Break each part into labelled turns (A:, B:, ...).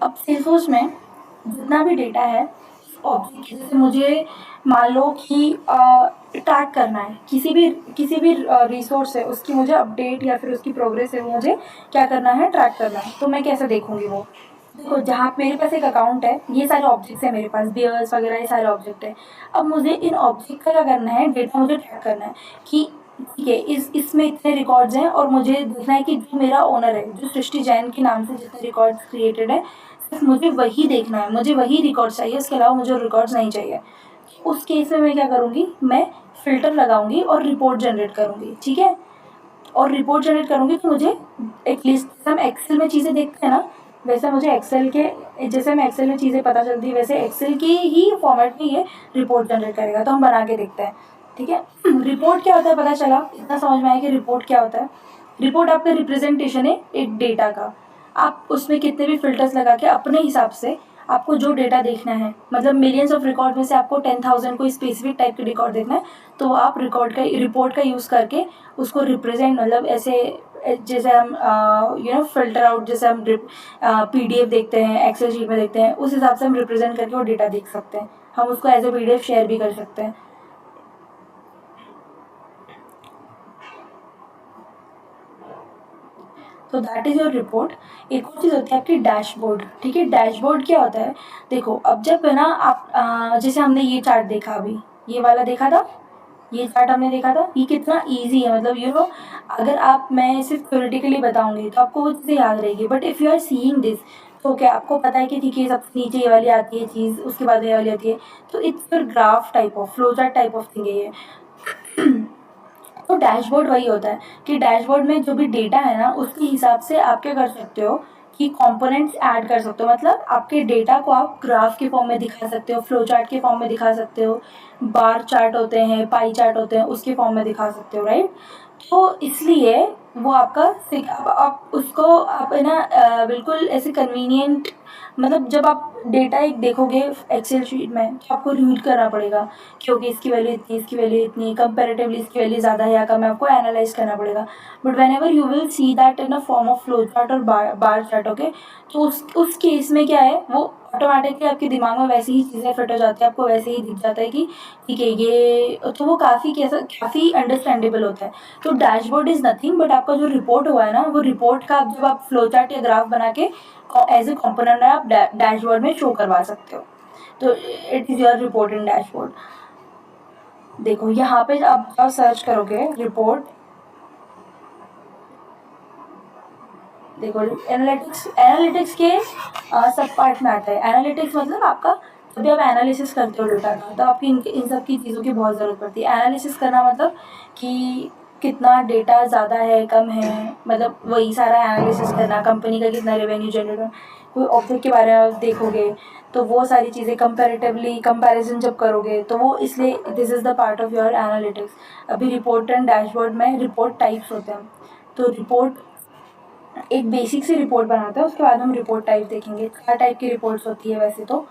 A: अब सेल्सफोर्स में जितना भी डेटा है ऑब्जेक्ट, जैसे मुझे मान लो कि ट्रैक करना है किसी भी रिसोर्स है, उसकी मुझे अपडेट या फिर उसकी प्रोग्रेस है, वो मुझे क्या करना है, ट्रैक करना है। तो मैं कैसे देखूंगी वो? देखो, जहाँ मेरे पास एक अकाउंट है, ये सारे ऑब्जेक्ट्स है मेरे पास, बियर्स वगैरह ये सारे ऑब्जेक्ट है। अब मुझे इन ऑब्जेक्ट का क्या करना है, डेटा मुझे ट्रैक करना है कि ठीक है, इसमें इतने रिकॉर्ड्स हैं और मुझे देखना है कि जो मेरा ओनर है, जो सृष्टि जैन के नाम से जितने रिकॉर्ड्स क्रिएटेड है, सिर्फ मुझे वही देखना है, मुझे वही रिकॉर्ड चाहिए, उसके अलावा मुझे रिकॉर्ड्स नहीं चाहिए। उस केस में मैं क्या करूँगी, मैं फ़िल्टर लगाऊंगी और रिपोर्ट जनरेट करूँगी, ठीक है। और रिपोर्ट जनरेट करूँगी तो मुझे एटलीस्ट, जैसे हम एक्सेल में चीज़ें देखते हैं ना, वैसे मुझे एक्सेल के, जैसे हमें एक्सेल में चीज़ें पता चलती है, वैसे एक्सेल की ही फॉर्मेट में ये रिपोर्ट जनरेट करेगा। तो हम बना के देखते हैं, ठीक है। रिपोर्ट क्या होता है, पता चला, इतना समझ में आया कि रिपोर्ट क्या होता है। रिपोर्ट आपका रिप्रेजेंटेशन है एक डेटा का। आप उसमें कितने भी फिल्टर्स लगा के अपने हिसाब से आपको जो डेटा देखना है, मतलब मिलियंस ऑफ रिकॉर्ड में से आपको 10,000 कोई स्पेसिफिक टाइप के रिकॉर्ड देखना है, तो आप रिपोर्ट का यूज़ करके उसको रिप्रेजेंट, मतलब ऐसे जैसे हम फ़िल्टर आउट, जैसे हम PDF देखते हैं, एक्सेल शीट में देखते हैं, उस हिसाब से हम रिप्रेजेंट करके वो डेटा देख सकते हैं। हम उसको एज ए PDF शेयर भी कर सकते हैं। तो दैट इज़ योर रिपोर्ट। एक और चीज़ होती है आपकी डैशबोर्ड, ठीक है। डैशबोर्ड क्या होता है, देखो अब जब है ना आप जैसे हमने ये चार्ट देखा, अभी ये वाला देखा था, ये चार्ट हमने देखा था, ये कितना इजी है, मतलब अगर आप, मैं सिर्फ थ्योरेटिकली बताऊंगी तो आपको वो चीज़ें याद रहेगी, but if you are seeing this, तो क्या आपको पता है कि ठीक है, सबसे नीचे ये वाली आती है चीज़, उसके बाद ये वाली आती है, तो it's your graph type of, flow chart type of thing है ये। तो डैशबोर्ड वही होता है कि डैशबोर्ड में जो भी डेटा है ना, उसके हिसाब से आप क्या कर सकते हो कि कंपोनेंट्स ऐड कर सकते हो, मतलब आपके डेटा को आप ग्राफ के फॉर्म में दिखा सकते हो, फ्लो चार्ट के फॉर्म में दिखा सकते हो, बार चार्ट होते हैं, पाई चार्ट होते हैं, उसके फॉर्म में दिखा सकते हो, राइट। तो इसलिए वो आपका आप उसको आप है ना बिल्कुल ऐसे कन्वीनियंट, मतलब जब आप डेटा एक देखोगे एक्सेल शीट में, तो आपको रीड करना पड़ेगा क्योंकि इसकी वैल्यू इतनी, इसकी वैल्यू इतनी, कंपैरेटिवली इसकी वैल्यू ज़्यादा है या कम है, आपको एनालाइज करना पड़ेगा। But when ever you will see that in a form of flow chart और बार चार्ट, ओके, तो उस केस में क्या है, वो ऑटोमेटिकली आपके दिमाग में वैसी ही चीज़ें फिट हो जाती है, आपको वैसे ही दिख जाता है कि ठीक है ये, तो वो काफ़ी अंडरस्टैंडेबल होता है। तो डैशबोर्ड इज़ नथिंग बट आपका जो रिपोर्ट हुआ है ना, वो रिपोर्ट का जब आप फ्लो चार्ट या ग्राफ बना के एज ए कॉम्पोनेंट आप डैशबोर्ड में शो करवा सकते हो। तो it is your report in dashboard. देखो यहाँ पे आप सर्च करोगे रिपोर्ट, देखो एनालिटिक्स, एनालिटिक्स के सब पार्ट में आता है। एनालिटिक्स मतलब आपका, जब भी आप एनालिसिस करते हो डेटा का, तो आपकी इन सब की चीज़ों की बहुत ज़रूरत पड़ती है। एनालिसिस करना मतलब कि कितना डेटा ज़्यादा है, कम है, मतलब वही सारा एनालिसिस करना, कंपनी का कितना रेवेन्यू जनरेट है, कोई ऑब्जेक्ट के बारे में आप देखोगे तो वो सारी चीज़ें कंपेरेटिवली कंपैरिजन जब करोगे, तो वो इसलिए this is the part of your analytics. अभी रिपोर्ट एंड डैशबोर्ड में रिपोर्ट टाइप्स होते हैं। तो रिपोर्ट एक बेसिक सी रिपोर्ट बनाते हैं, उसके बाद हम रिपोर्ट टाइप देखेंगे। 4 टाइप की रिपोर्ट्स होती है वैसे तो।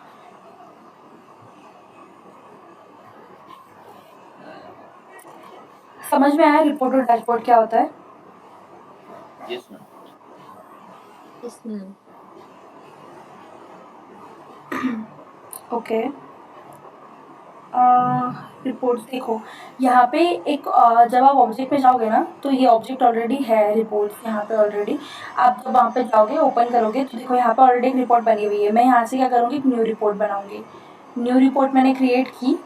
A: समझ में आया रिपोर्ट और डैशबोर्ड क्या होता है?
B: Yes ma'am.
C: Yes ma'am.
A: Okay. Reports देखो, यहाँ पे एक जब आप ऑब्जेक्ट में जाओगे ना, तो ये ऑब्जेक्ट ऑलरेडी है रिपोर्ट्स यहाँ पे ऑलरेडी। आप जब वहाँ पे जाओगे, ओपन करोगे, तो देखो यहाँ पे ऑलरेडी एक रिपोर्ट बनी हुई है। मैं यहाँ से क्या करूँगी, एक न्यू रिपोर्ट बनाऊँगी। न्यू रिपोर्ट मैंने क्रिएट की।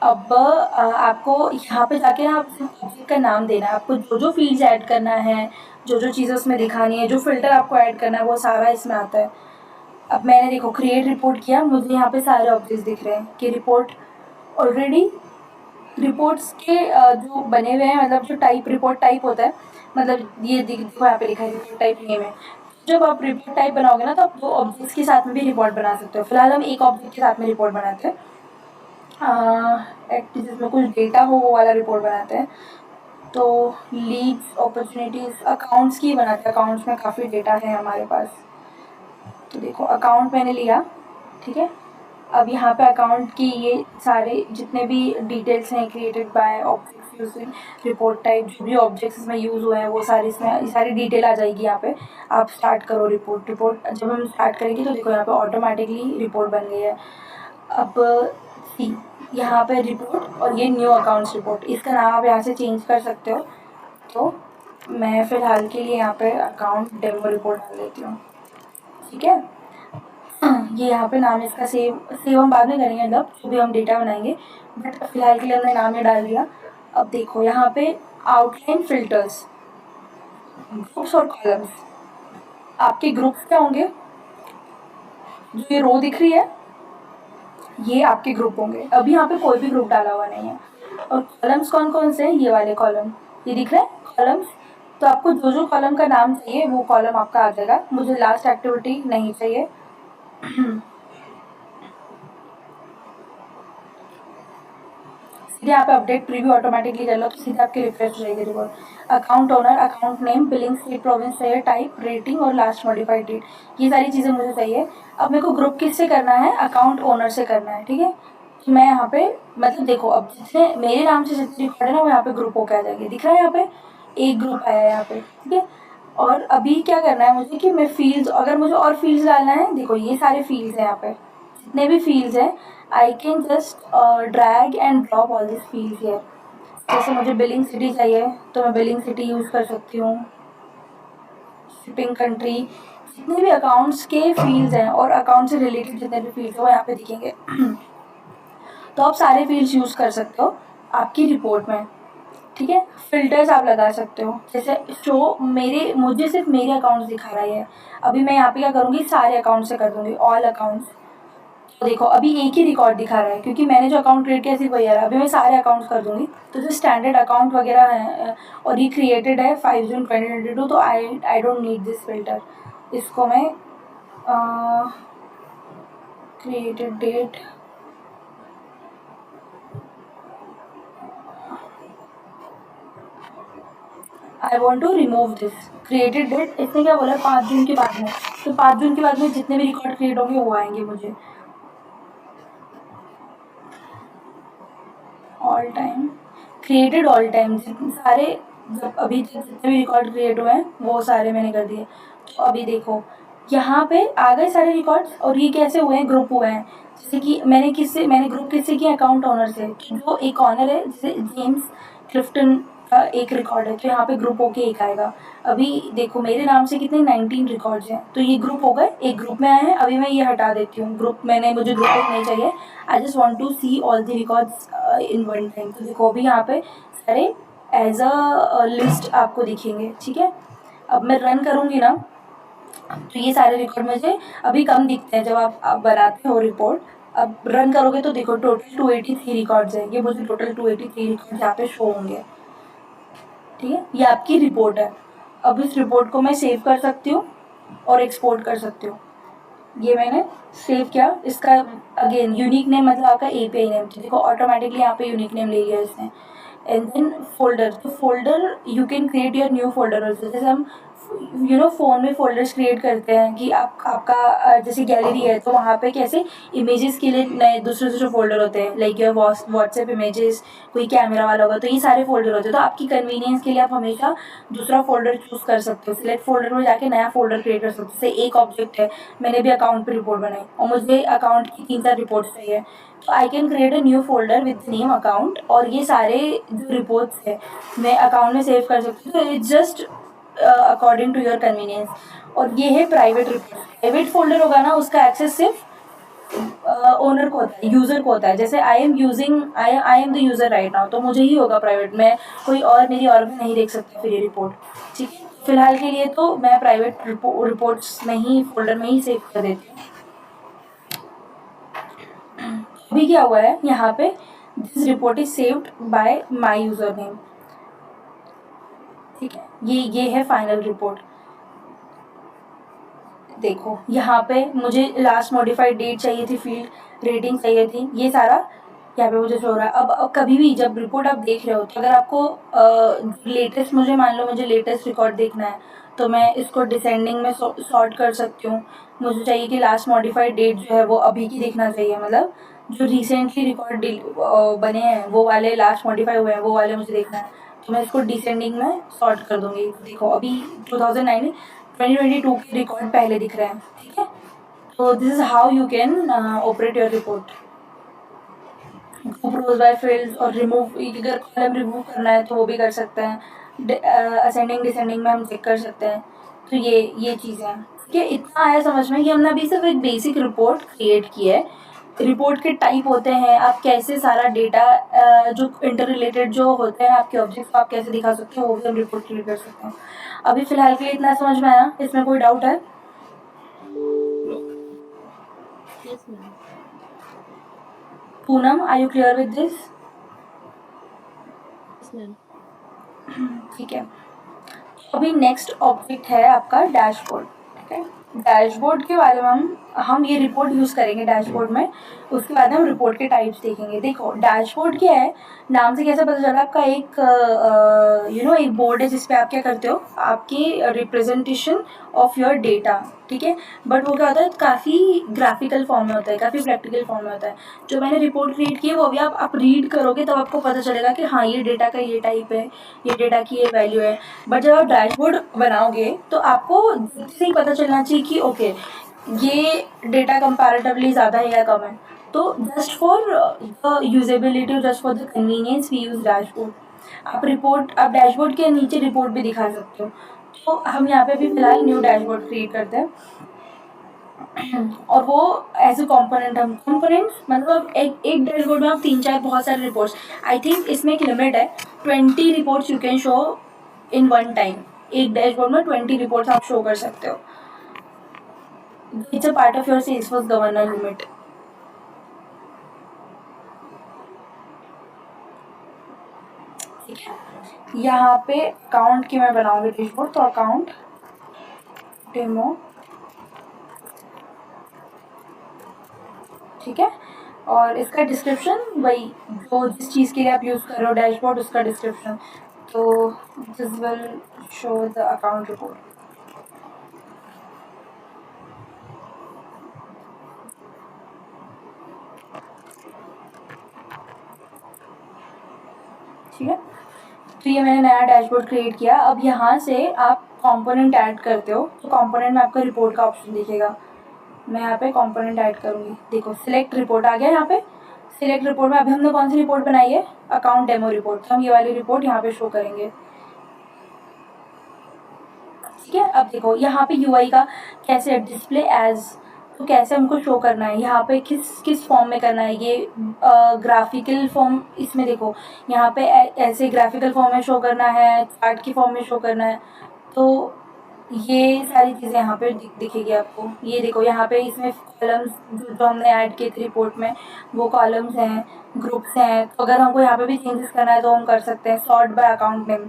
A: अब आपको यहाँ पे जाके ना, आप ऑब्जेक्ट का नाम देना है, आपको जो जो फील्ड्स ऐड करना है, जो जो चीज़ें उसमें दिखानी है, जो फ़िल्टर आपको ऐड करना है, वो सारा इसमें आता है। अब मैंने देखो क्रिएट रिपोर्ट किया, मुझे यहाँ पे सारे ऑब्जेक्ट्स दिख रहे हैं कि रिपोर्ट ऑलरेडी, रिपोर्ट्स के जो बने हुए हैं, मतलब जो टाइप, रिपोर्ट टाइप होता है, मतलब ये देखो यहाँ पे लिखा है रिपोर्ट टाइप नेम है। जब आप रिपोर्ट टाइप बनाओगे ना, तो आप 2 ऑब्जेक्ट्स के साथ में भी रिपोर्ट बना सकते हो। फिलहाल हम एक ऑब्जेक्ट के साथ में रिपोर्ट बनाते हैं, जिसमें कुछ डेटा हो, वो वाला रिपोर्ट बनाते हैं। तो लीड्स, अपॉर्चुनिटीज़, अकाउंट्स की बनाते हैं। अकाउंट्स में काफ़ी डेटा है हमारे पास। तो देखो अकाउंट मैंने लिया, ठीक है। अब यहाँ पे अकाउंट की ये सारे जितने भी डिटेल्स हैं created by objects using report type, जो भी ऑब्जेक्ट्स इसमें यूज़ हुए हैं वो सारे इसमें ये सारी डिटेल आ जाएगी यहाँ पे। आप स्टार्ट करो रिपोर्ट। जब हम स्टार्ट करेंगे तो देखो यहाँ पे ऑटोमेटिकली रिपोर्ट बन गई है। अब सी यहाँ पे रिपोर्ट और ये न्यू अकाउंट्स रिपोर्ट, इसका नाम आप यहाँ से चेंज कर सकते हो। तो मैं फ़िलहाल के लिए यहाँ पे अकाउंट डेमो रिपोर्ट डाल देती हूँ, ठीक है। ये यहाँ पे नाम इसका सेव हम बाद में करेंगे, मतलब जो भी हम डेटा बनाएंगे, बट फिलहाल के लिए हमने नाम ये डाल दिया। अब देखो यहाँ पे आउटलाइन फिल्टर्स, ग्रुप्स और कॉलम्स। आपके ग्रुप्स क्या होंगे? जो ये रो दिख रही है ये आपके ग्रुप होंगे। अभी यहाँ पे कोई भी ग्रुप डाला हुआ नहीं है। और कॉलम्स कौन कौन से हैं? ये वाले कॉलम, ये दिख रहे हैं कॉलम्स। तो आपको जो जो कॉलम का नाम चाहिए वो कॉलम आपका आ जाएगा। मुझे लास्ट एक्टिविटी नहीं चाहिए। सीधे यहाँ पे अपडेट प्रीव्यू ऑटोमेटिकली कर लो तो सीधे आपके रिफ्रेश हो जाएगी report. Account owner, account name, billing state, province चाहिए, टाइप, रेटिंग और लास्ट मॉडिफाइड डेट, ये सारी चीज़ें मुझे चाहिए। अब मेरे को ग्रुप किससे करना है? अकाउंट ओनर से करना है, ठीक है। तो मैं यहाँ पे मतलब देखो अब जितने मेरे नाम से जितने रिकॉर्ड है ना वो यहाँ पे ग्रुप होकर आ जाएंगे। दिख रहा है यहाँ पे एक ग्रुप आया है यहाँ पे, ठीक है। और अभी क्या करना है मुझे कि मैं फील्ड्स, अगर मुझे और फील्ड्स डालना है, देखो ये सारे फील्ड्स हैं यहाँ पे, जितने भी फील्ड्स हैं I can just drag and drop all this fields here. जैसे मुझे बिलिंग सिटी चाहिए तो मैं बिलिंग सिटी यूज़ कर सकती हूँ, शिपिंग कंट्री, जितने भी अकाउंट्स के फील्ड्स हैं और अकाउंट से रिलेटेड जितने भी फील्ड्स हैं वो यहाँ पे दिखेंगे। तो आप सारे फील्ड्स यूज़ कर सकते हो आपकी रिपोर्ट में, ठीक है। फिल्टर्स आप लगा सकते हो, जैसे शो मुझे सिर्फ मेरे अकाउंट्स दिखा रहा है। अभी मैं यहाँ पे क्या करूँगी, सारे अकाउंट से कर दूँगी, ऑल अकाउंट्स। तो देखो अभी एक ही रिकॉर्ड दिखा रहा है क्योंकि मैंने जो अकाउंट क्रिएट किया सिर्फ वही आ रहा है। अभी मैं सारे अकाउंट्स कर दूँगी तो जो स्टैंडर्ड अकाउंट वगैरह है और ये क्रिएटेड है 5 जून 2022, तो I don't need this filter. इसको मैं created date, I want to remove this created date. इसने क्या बोला 5 जून के बाद में, तो 5 जून के बाद में जितने भी रिकॉर्ड क्रिएट होंगे वो आएंगे मुझे। All time created, all time सारे, जब अभी तक जितने भी रिकॉर्ड क्रिएट हुए हैं वो सारे मैंने कर दिए। तो अभी देखो यहाँ पे आ गए सारे रिकॉर्ड्स। और ये कैसे हुए हैं? ग्रुप हुए हैं। जैसे कि मैंने ग्रुप किससे किया? अकाउंट ऑनर से। जो एक ऑनर है जैसे जेम्स क्लिफ्टन का एक रिकॉर्ड है तो यहाँ पे ग्रुप होके एक आएगा। अभी देखो मेरे नाम से कितने 19 रिकॉर्ड्स हैं तो ये ग्रुप हो गए, एक ग्रुप में आए हैं। अभी मैं ये हटा देती हूँ ग्रुप, मुझे ग्रुप नहीं चाहिए। I just want to see all the records in one time. तो देखो अभी यहाँ पे सारे एज अ लिस्ट आपको दिखेंगे, ठीक है। अब मैं रन करूँगी ना तो ये सारे रिकॉर्ड मुझे अभी कम दिखते हैं जब आप बनाते हो रिपोर्ट। अब रन करोगे तो देखो टोटल 283 रिकॉर्ड्स हैं, ये मुझे टोटल 283 रिकॉर्ड्स यहाँ पे शो होंगे, ठीक है। ये आपकी रिपोर्ट है। अब इस रिपोर्ट को मैं सेव कर सकती हूँ और एक्सपोर्ट कर सकती हूँ। ये मैंने सेव किया। इसका अगेन यूनिक नेम मतलब आपका एपीआई नेम, तो देखो ऑटोमेटिकली यहाँ पे यूनिक नेम ले लिया इसने। एंड देन फोल्डर, तो folder you can create your new folder also. जैसे हम फ़ोन में फ़ोल्डर्स क्रिएट करते हैं कि आपका जैसे गैलरी है तो वहाँ पे कैसे इमेजेस के लिए नए दूसरे फ़ोल्डर होते हैं, लाइक योर व्हाट्सएप इमेजेस, कोई कैमरा वाला होगा तो ये सारे फ़ोल्डर होते हैं। तो आपकी कन्वीनियंस के लिए आप हमेशा दूसरा फ़ोल्डर चूज़ कर सकते हो। सिलेक्ट फ़ोल्डर में जाके नया फ़ोल्डर क्रिएट कर सकते हो। जैसे एक ऑब्जेक्ट है, मैंने भी अकाउंट पे रिपोर्ट बनाई और मुझे अकाउंट की 3-4 रिपोर्ट्स चाहिए, तो I can create a new folder with name account और ये सारे जो रिपोर्ट्स है मैं अकाउंट में सेव कर सकती हूँ। तो it's just according to your convenience. और ये है प्राइवेट रिपोर्ट। प्राइवेट फोल्डर होगा ना उसका एक्सेस सिर्फ ओनर को होता है, यूज़र को होता है। जैसे I am the user right now, तो मुझे ही होगा प्राइवेट, मैं कोई और मेरी और भी नहीं देख सकता फिर ये रिपोर्ट, ठीक है। फिलहाल के लिए तो मैं प्राइवेट रिपोर्ट्स में ही फोल्डर में ही सेव कर देती हूँ। अभी क्या हुआ है यहाँ पे, this report is saved by my user name, ठीक है। ये है फाइनल रिपोर्ट। देखो यहाँ पे मुझे लास्ट मॉडिफाइड डेट चाहिए थी, फील्ड रेटिंग चाहिए थी, ये सारा यहाँ पे मुझे शो हो रहा है। अब कभी भी जब रिपोर्ट आप देख रहे हो तो अगर आपको लेटेस्ट, मान लो मुझे लेटेस्ट रिकॉर्ड देखना है तो मैं इसको डिसेंडिंग में सॉर्ट कर सकती हूँ। मुझे चाहिए कि लास्ट मॉडिफाइड डेट जो है वो अभी की दिखना चाहिए, मतलब जो रिसेंटली रिकॉर्ड बने हैं वो वाले लास्ट मॉडिफाई हुए हैं वो वाले मुझे देखना है। तो मैं इसको डिसेंडिंग में सॉर्ट कर दूंगी। देखो अभी 2022 के रिकॉर्ड पहले दिख रहे हैं, ठीक है। तो this is how you can operate your report. Group rows by field और रिमूव, अगर कॉलम रिमूव करना है तो वो भी कर सकते हैं। असेंडिंग डिसेंडिंग में हम चेक कर सकते हैं। तो ये चीज़ें हैं, ठीक है। इतना आया समझ में कि हमने अभी सिर्फ एक बेसिक रिपोर्ट क्रिएट की है। रिपोर्ट के टाइप होते हैं, आप कैसे सारा डेटा जो इंटर रिलेटेड जो होते हैं आपके ऑब्जेक्ट को आप कैसे दिखा सकते हो, वो भी हम रिपोर्ट क्रिएट कर सकते हैं। अभी फिलहाल के लिए इतना समझ में आया, इसमें कोई डाउट है?
B: No.
C: Yes, ma'am.
A: Poonam, are you clear with this?
C: Yes, ma'am.
A: ठीक है। अभी नेक्स्ट ऑब्जेक्ट है आपका डैशबोर्ड, ठीक है। डैशबोर्ड के बारे में हम ये रिपोर्ट यूज़ करेंगे डैशबोर्ड में। उसके बाद हम रिपोर्ट के टाइप्स देखेंगे। देखो डैशबोर्ड क्या है, नाम से कैसे पता चला, आपका एक एक बोर्ड है जिसपे आप क्या करते हो, आपकी रिप्रेजेंटेशन ऑफ योर डेटा, ठीक है। बट वो क्या होता है, काफ़ी ग्राफिकल फॉर्म में होता है, काफ़ी प्रैक्टिकल फॉर्म में होता है। जो मैंने रिपोर्ट क्रिएट की है वो भी आप रीड करोगे तब आपको पता चलेगा कि हाँ ये डेटा का ये टाइप है, ये डेटा की ये वैल्यू है। बट जब आप डैशबोर्ड बनाओगे तो आपको से ही पता चलना चाहिए कि ओके ये डेटा कंपैरेटिवली ज़्यादा है या कम है। तो just for the usability, just for the convenience we use dashboard. आप डैशबोर्ड के नीचे रिपोर्ट भी दिखा सकते हो। तो हम यहाँ पे भी फिलहाल न्यू डैशबोर्ड क्रिएट करते हैं और वो एज ए कॉम्पोनेंट, हम कॉम्पोनेंट मतलब एक डैशबोर्ड में आप 3-4 बहुत सारे रिपोर्ट्स, आई थिंक इसमें एक लिमिट है 20 reports you can show in one time. एक डैशबोर्ड में 20 रिपोर्ट्स आप शो कर सकते हो। It's a part of your Salesforce governor limit. ठीक है, यहाँ पे अकाउंट की मैं बनाऊंगी डैशबोर्ड, तो अकाउंट डेमो, ठीक है। और इसका डिस्क्रिप्शन वही जो जिस चीज़ के लिए आप यूज़ कर रहे हो डैशबोर्ड, उसका डिस्क्रिप्शन। तो this will show the account report. ठीक है, तो ये मैंने नया डैशबोर्ड क्रिएट किया। अब यहाँ से आप कंपोनेंट ऐड करते हो तो कंपोनेंट में आपका रिपोर्ट का ऑप्शन दिखेगा। मैं यहाँ पे कंपोनेंट ऐड करूँगी। देखो सिलेक्ट रिपोर्ट आ गया यहाँ पे। सिलेक्ट रिपोर्ट में अभी हमने कौन सी रिपोर्ट बनाई है, अकाउंट डेमो रिपोर्ट। तो हम ये वाली रिपोर्ट यहाँ पे शो करेंगे। ठीक है, अब देखो यहाँ पे यूआई का कैसे डिस्प्ले एज, तो कैसे हमको शो करना है, यहाँ पे किस फॉर्म में करना है। ये ग्राफिकल फॉर्म, इसमें देखो यहाँ पे ऐसे ग्राफिकल फॉर्म में शो करना है, चार्ट की फॉर्म में शो करना है। तो ये सारी चीज़ें यहाँ पे दिखेगी आपको। ये देखो यहाँ पे इसमें कॉलम्स जो हमने ऐड किए थे रिपोर्ट में, वो कॉलम्स हैं, ग्रुप्स हैं। तो अगर हमको यहाँ पे भी चेंजेस करना है तो हम कर सकते हैं। सॉर्ट बाय अकाउंट नेम,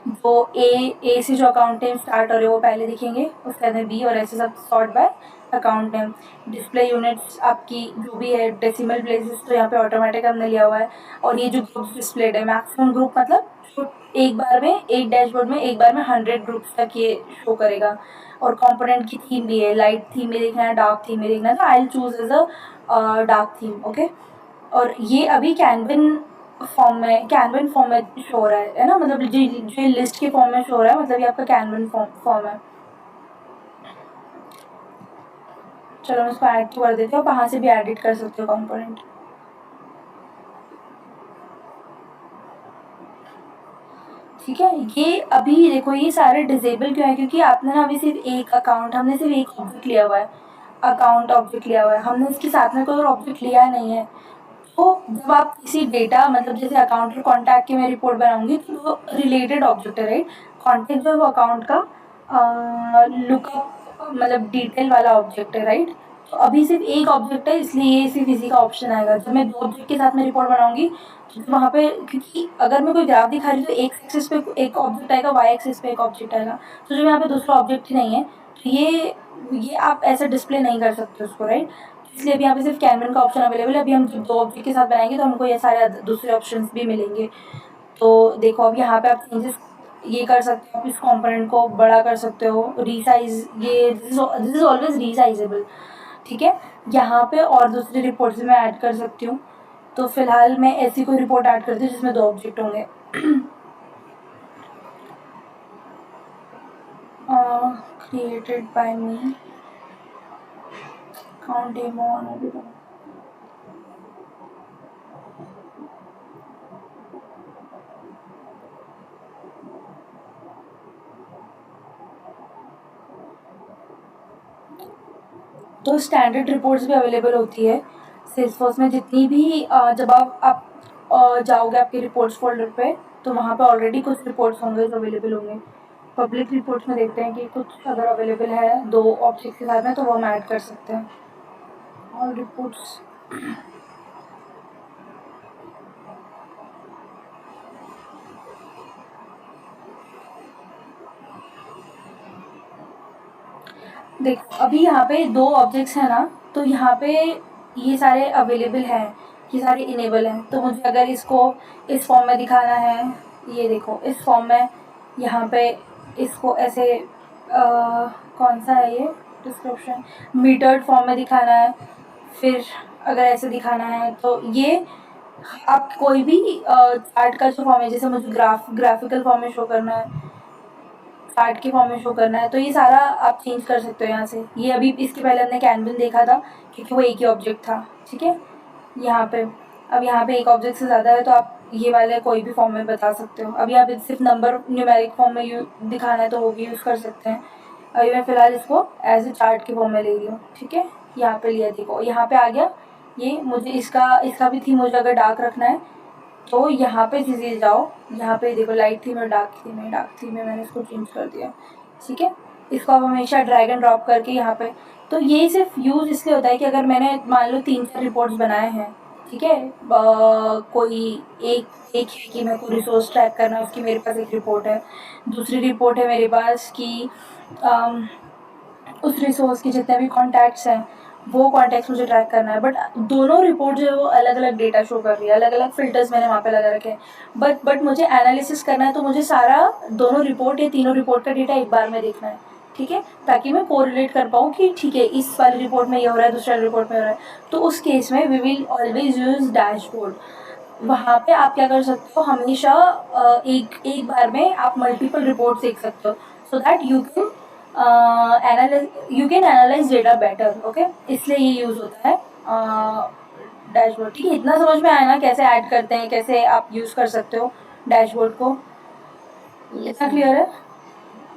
A: जो ए से जो अकाउंट नेम स्टार्ट हो रहे हैं वो पहले दिखेंगे, उसके अंदर बी, और ऐसे सब sort by account name. Display units आपकी जो भी है, डेसिमल प्लेसेस तो यहाँ पे ऑटोमेटिक हमने लिया हुआ है। और ये जो ग्रुप डिस्प्लेड है, मैक्सिमम ग्रुप मतलब एक बार में, एक डैशबोर्ड में एक बार में 100 ग्रुप्स तक ये शो करेगा। और कंपोनेंट की थीम भी है, लाइट थीम में देखना है, डार्क थीम में देखना है, तो I will choose as a dark theme, okay. और ये अभी कैनवन फॉर्म में शो हो रहा है ना, मतलब जो लिस्ट के फॉर्म में शो हो रहा है, मतलब ये आपका कैनवन फॉर्म है। चलो मैं इसको ऐड तो कर देती हूँ, वहाँ से भी एडिट कर सकते हो कंपोनेंट। ठीक है, ये अभी देखो ये सारे डिजेबल क्यों है, क्योंकि आपने ना अभी सिर्फ एक अकाउंट, हमने सिर्फ एक ऑब्जेक्ट लिया हुआ है, अकाउंट ऑब्जेक्ट लिया हुआ है, हमने इसके साथ में कोई और ऑब्जेक्ट लिया नहीं है। तो जब आप किसी डेटा, मतलब जैसे अकाउंट और कॉन्टैक्ट की मैं रिपोर्ट बनाऊंगी तो वो रिलेटेड ऑब्जेक्ट है, राइट। कॉन्टैक्ट जो है वो अकाउंट का लुकअप मतलब डिटेल वाला ऑब्जेक्ट है, राइट। तो अभी सिर्फ एक ऑब्जेक्ट है, इसलिए ये सिर्फ इसी का ऑप्शन आएगा। जब मैं 2 ऑब्जेक्ट के साथ में रिपोर्ट बनाऊंगी तो वहाँ पे, क्योंकि अगर मैं कोई ग्राफ दिखा रही हूँ तो एक एक्सिस पे एक ऑब्जेक्ट आएगा, वाई एक्सिस पे एक ऑब्जेक्ट आएगा। तो जब यहाँ पे दूसरा ऑब्जेक्ट ही नहीं है तो ये आप ऐसे डिस्प्ले नहीं कर सकते उसको, राइट। इसलिए अभी यहाँ पे सिर्फ कैनवन का ऑप्शन अवेलेबल है। अभी हम जब 2 ऑब्जेक्ट के साथ बनाएंगे तो हमको ये सारे दूसरे ऑप्शंस भी मिलेंगे। तो देखो अब यहाँ पे आप चेंजेस ये कर सकते हो, इस कंपोनेंट को बड़ा कर सकते हो, रीसाइज, ये दिस इज ऑलवेज रीसाइजेबल, ठीक है। यहाँ पे और दूसरी रिपोर्ट्स भी मैं ऐड कर सकती हूँ। तो फिलहाल मैं ऐसी कोई रिपोर्ट ऐड करती हूँ जिसमें 2 ऑब्जेक्ट होंगे। Created by me, count demo on, तो स्टैंडर्ड रिपोर्ट्स भी अवेलेबल होती है सेल्सफोर्स में, जितनी भी जब आप जाओगे आपके रिपोर्ट्स फोल्डर पे, तो वहाँ पे ऑलरेडी कुछ रिपोर्ट्स होंगे जो अवेलेबल होंगे। पब्लिक रिपोर्ट्स में देखते हैं कि कुछ अगर अवेलेबल है 2 ऑब्जेक्ट के साथ में, तो वो हम ऐड कर सकते हैं। ऑल रिपोर्ट्स, देख अभी यहाँ पे 2 ऑब्जेक्ट्स हैं ना, तो यहाँ पे ये सारे अवेलेबल हैं, ये सारे इनेबल हैं। तो मुझे अगर इसको इस फॉर्म में दिखाना है, ये देखो इस फॉर्म में, यहाँ पे इसको ऐसे कौन सा है ये डिस्क्रिप्शन, मीटर्ड फॉर्म में दिखाना है, फिर अगर ऐसे दिखाना है, तो ये आप कोई भी चार्ट का जो फॉर्म है, जैसे मुझे ग्राफिकल फॉर्म में शो करना है, चार्ट के फॉर्म में शो करना है, तो ये सारा आप चेंज कर सकते हो यहाँ से। ये अभी इसके पहले हमने कैनवन देखा था क्योंकि वो एक ही ऑब्जेक्ट था, ठीक है। यहाँ पे अब यहाँ पे एक ऑब्जेक्ट से ज़्यादा है, तो आप ये वाले कोई भी फॉर्म में बता सकते हो। अभी आप सिर्फ नंबर न्यूमेरिक फॉर्म में दिखाना है तो वो भी यूज़ कर सकते हैं। अभी मैं फ़िलहाल इसको एज ए चार्ट के फॉर्म में ले रही हूँ, ठीक है। यहाँ पे लिया, देखो यहाँ पे आ गया ये। मुझे इसका भी थीम मुझे अगर डार्क रखना है, तो यहाँ पे चीज़ें जाओ, यहाँ पे देखो लाइट थीम और डार्क थीम में मैंने इसको चेंज कर दिया, ठीक है। इसको आप हमेशा ड्रैग एंड ड्रॉप करके यहाँ पे, तो ये सिर्फ यूज़ इसलिए होता है कि अगर मैंने मान लो 3-4 रिपोर्ट्स बनाए हैं, ठीक है, कोई एक एक है कि मेरे को रिसोर्स ट्रैक करना है, उसकी मेरे पास एक रिपोर्ट है। दूसरी रिपोर्ट है मेरे पास कि उस रिसोर्स के जितने भी कॉन्टैक्ट्स हैं, वो कॉन्टैक्ट्स मुझे ट्रैक करना है। बट दोनों रिपोर्ट जो है वो अलग अलग डेटा शो कर रही है, अलग अलग फिल्टर्स मैंने वहाँ पे लगा रखे हैं। बट मुझे एनालिसिस करना है, तो मुझे सारा दोनों रिपोर्ट या तीनों रिपोर्ट का डेटा एक बार में देखना है, ठीक है, ताकि मैं कोरिलेट कर पाऊँ कि ठीक है इस वाली रिपोर्ट में ये हो रहा है, दूसरे रिपोर्ट में हो रहा है। तो उस केस में we will always use dashboard. वहाँ पे आप क्या कर सकते हो, हमेशा एक बार में आप मल्टीपल रिपोर्ट्स देख सकते हो, so that you can analyse data better, okay. इसलिए ये यूज़ होता है डैशबोर्ड, ठीक है। इतना समझ में आया ना कैसे ऐड करते हैं, कैसे आप यूज़ कर सकते हो डैशबोर्ड को,
C: यस
A: इतना
C: मैम।
A: क्लियर है?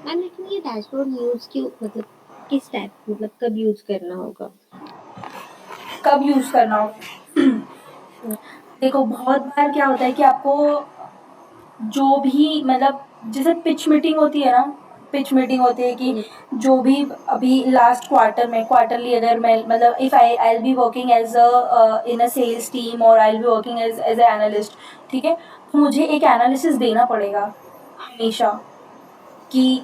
C: मैम लेकिन ये डैशबोर्ड यूज क्यों, मतलब किस टाइप, मतलब कब यूज करना होगा?
A: कब यूज़ करना हो? देखो बहुत बार क्या होता है कि आपको जो भी मतलब जैसे पिच मीटिंग होती है ना, पिच मीटिंग होती है कि जो भी अभी लास्ट क्वार्टर में, क्वार्टरली अगर मैं मतलब if I be working as a in a sales team और I be working as a analyst, ठीक है। तो मुझे एक एनालिसिस देना पड़ेगा हमेशा कि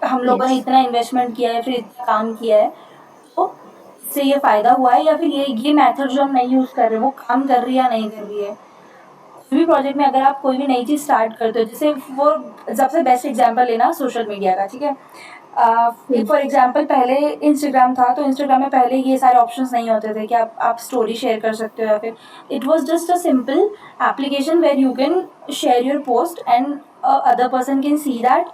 A: हम लोगों ने
C: यस।
A: इतना इन्वेस्टमेंट किया है, फिर इतना काम किया है, तो इससे ये फ़ायदा हुआ है या फिर ये मेथड जो हम नहीं यूज़ कर रहे वो काम कर रही है या नहीं कर रही है। कोई भी प्रोजेक्ट में अगर आप कोई भी नई चीज़ स्टार्ट करते हो, जैसे वो सबसे बेस्ट एग्जांपल लेना सोशल मीडिया का, ठीक है। फॉर एग्जांपल पहले इंस्टाग्राम था, तो इंस्टाग्राम में पहले ये सारे ऑप्शंस नहीं होते थे कि आप स्टोरी शेयर कर सकते हो, या फिर it was just a simple application where you can share your post and other person can see that,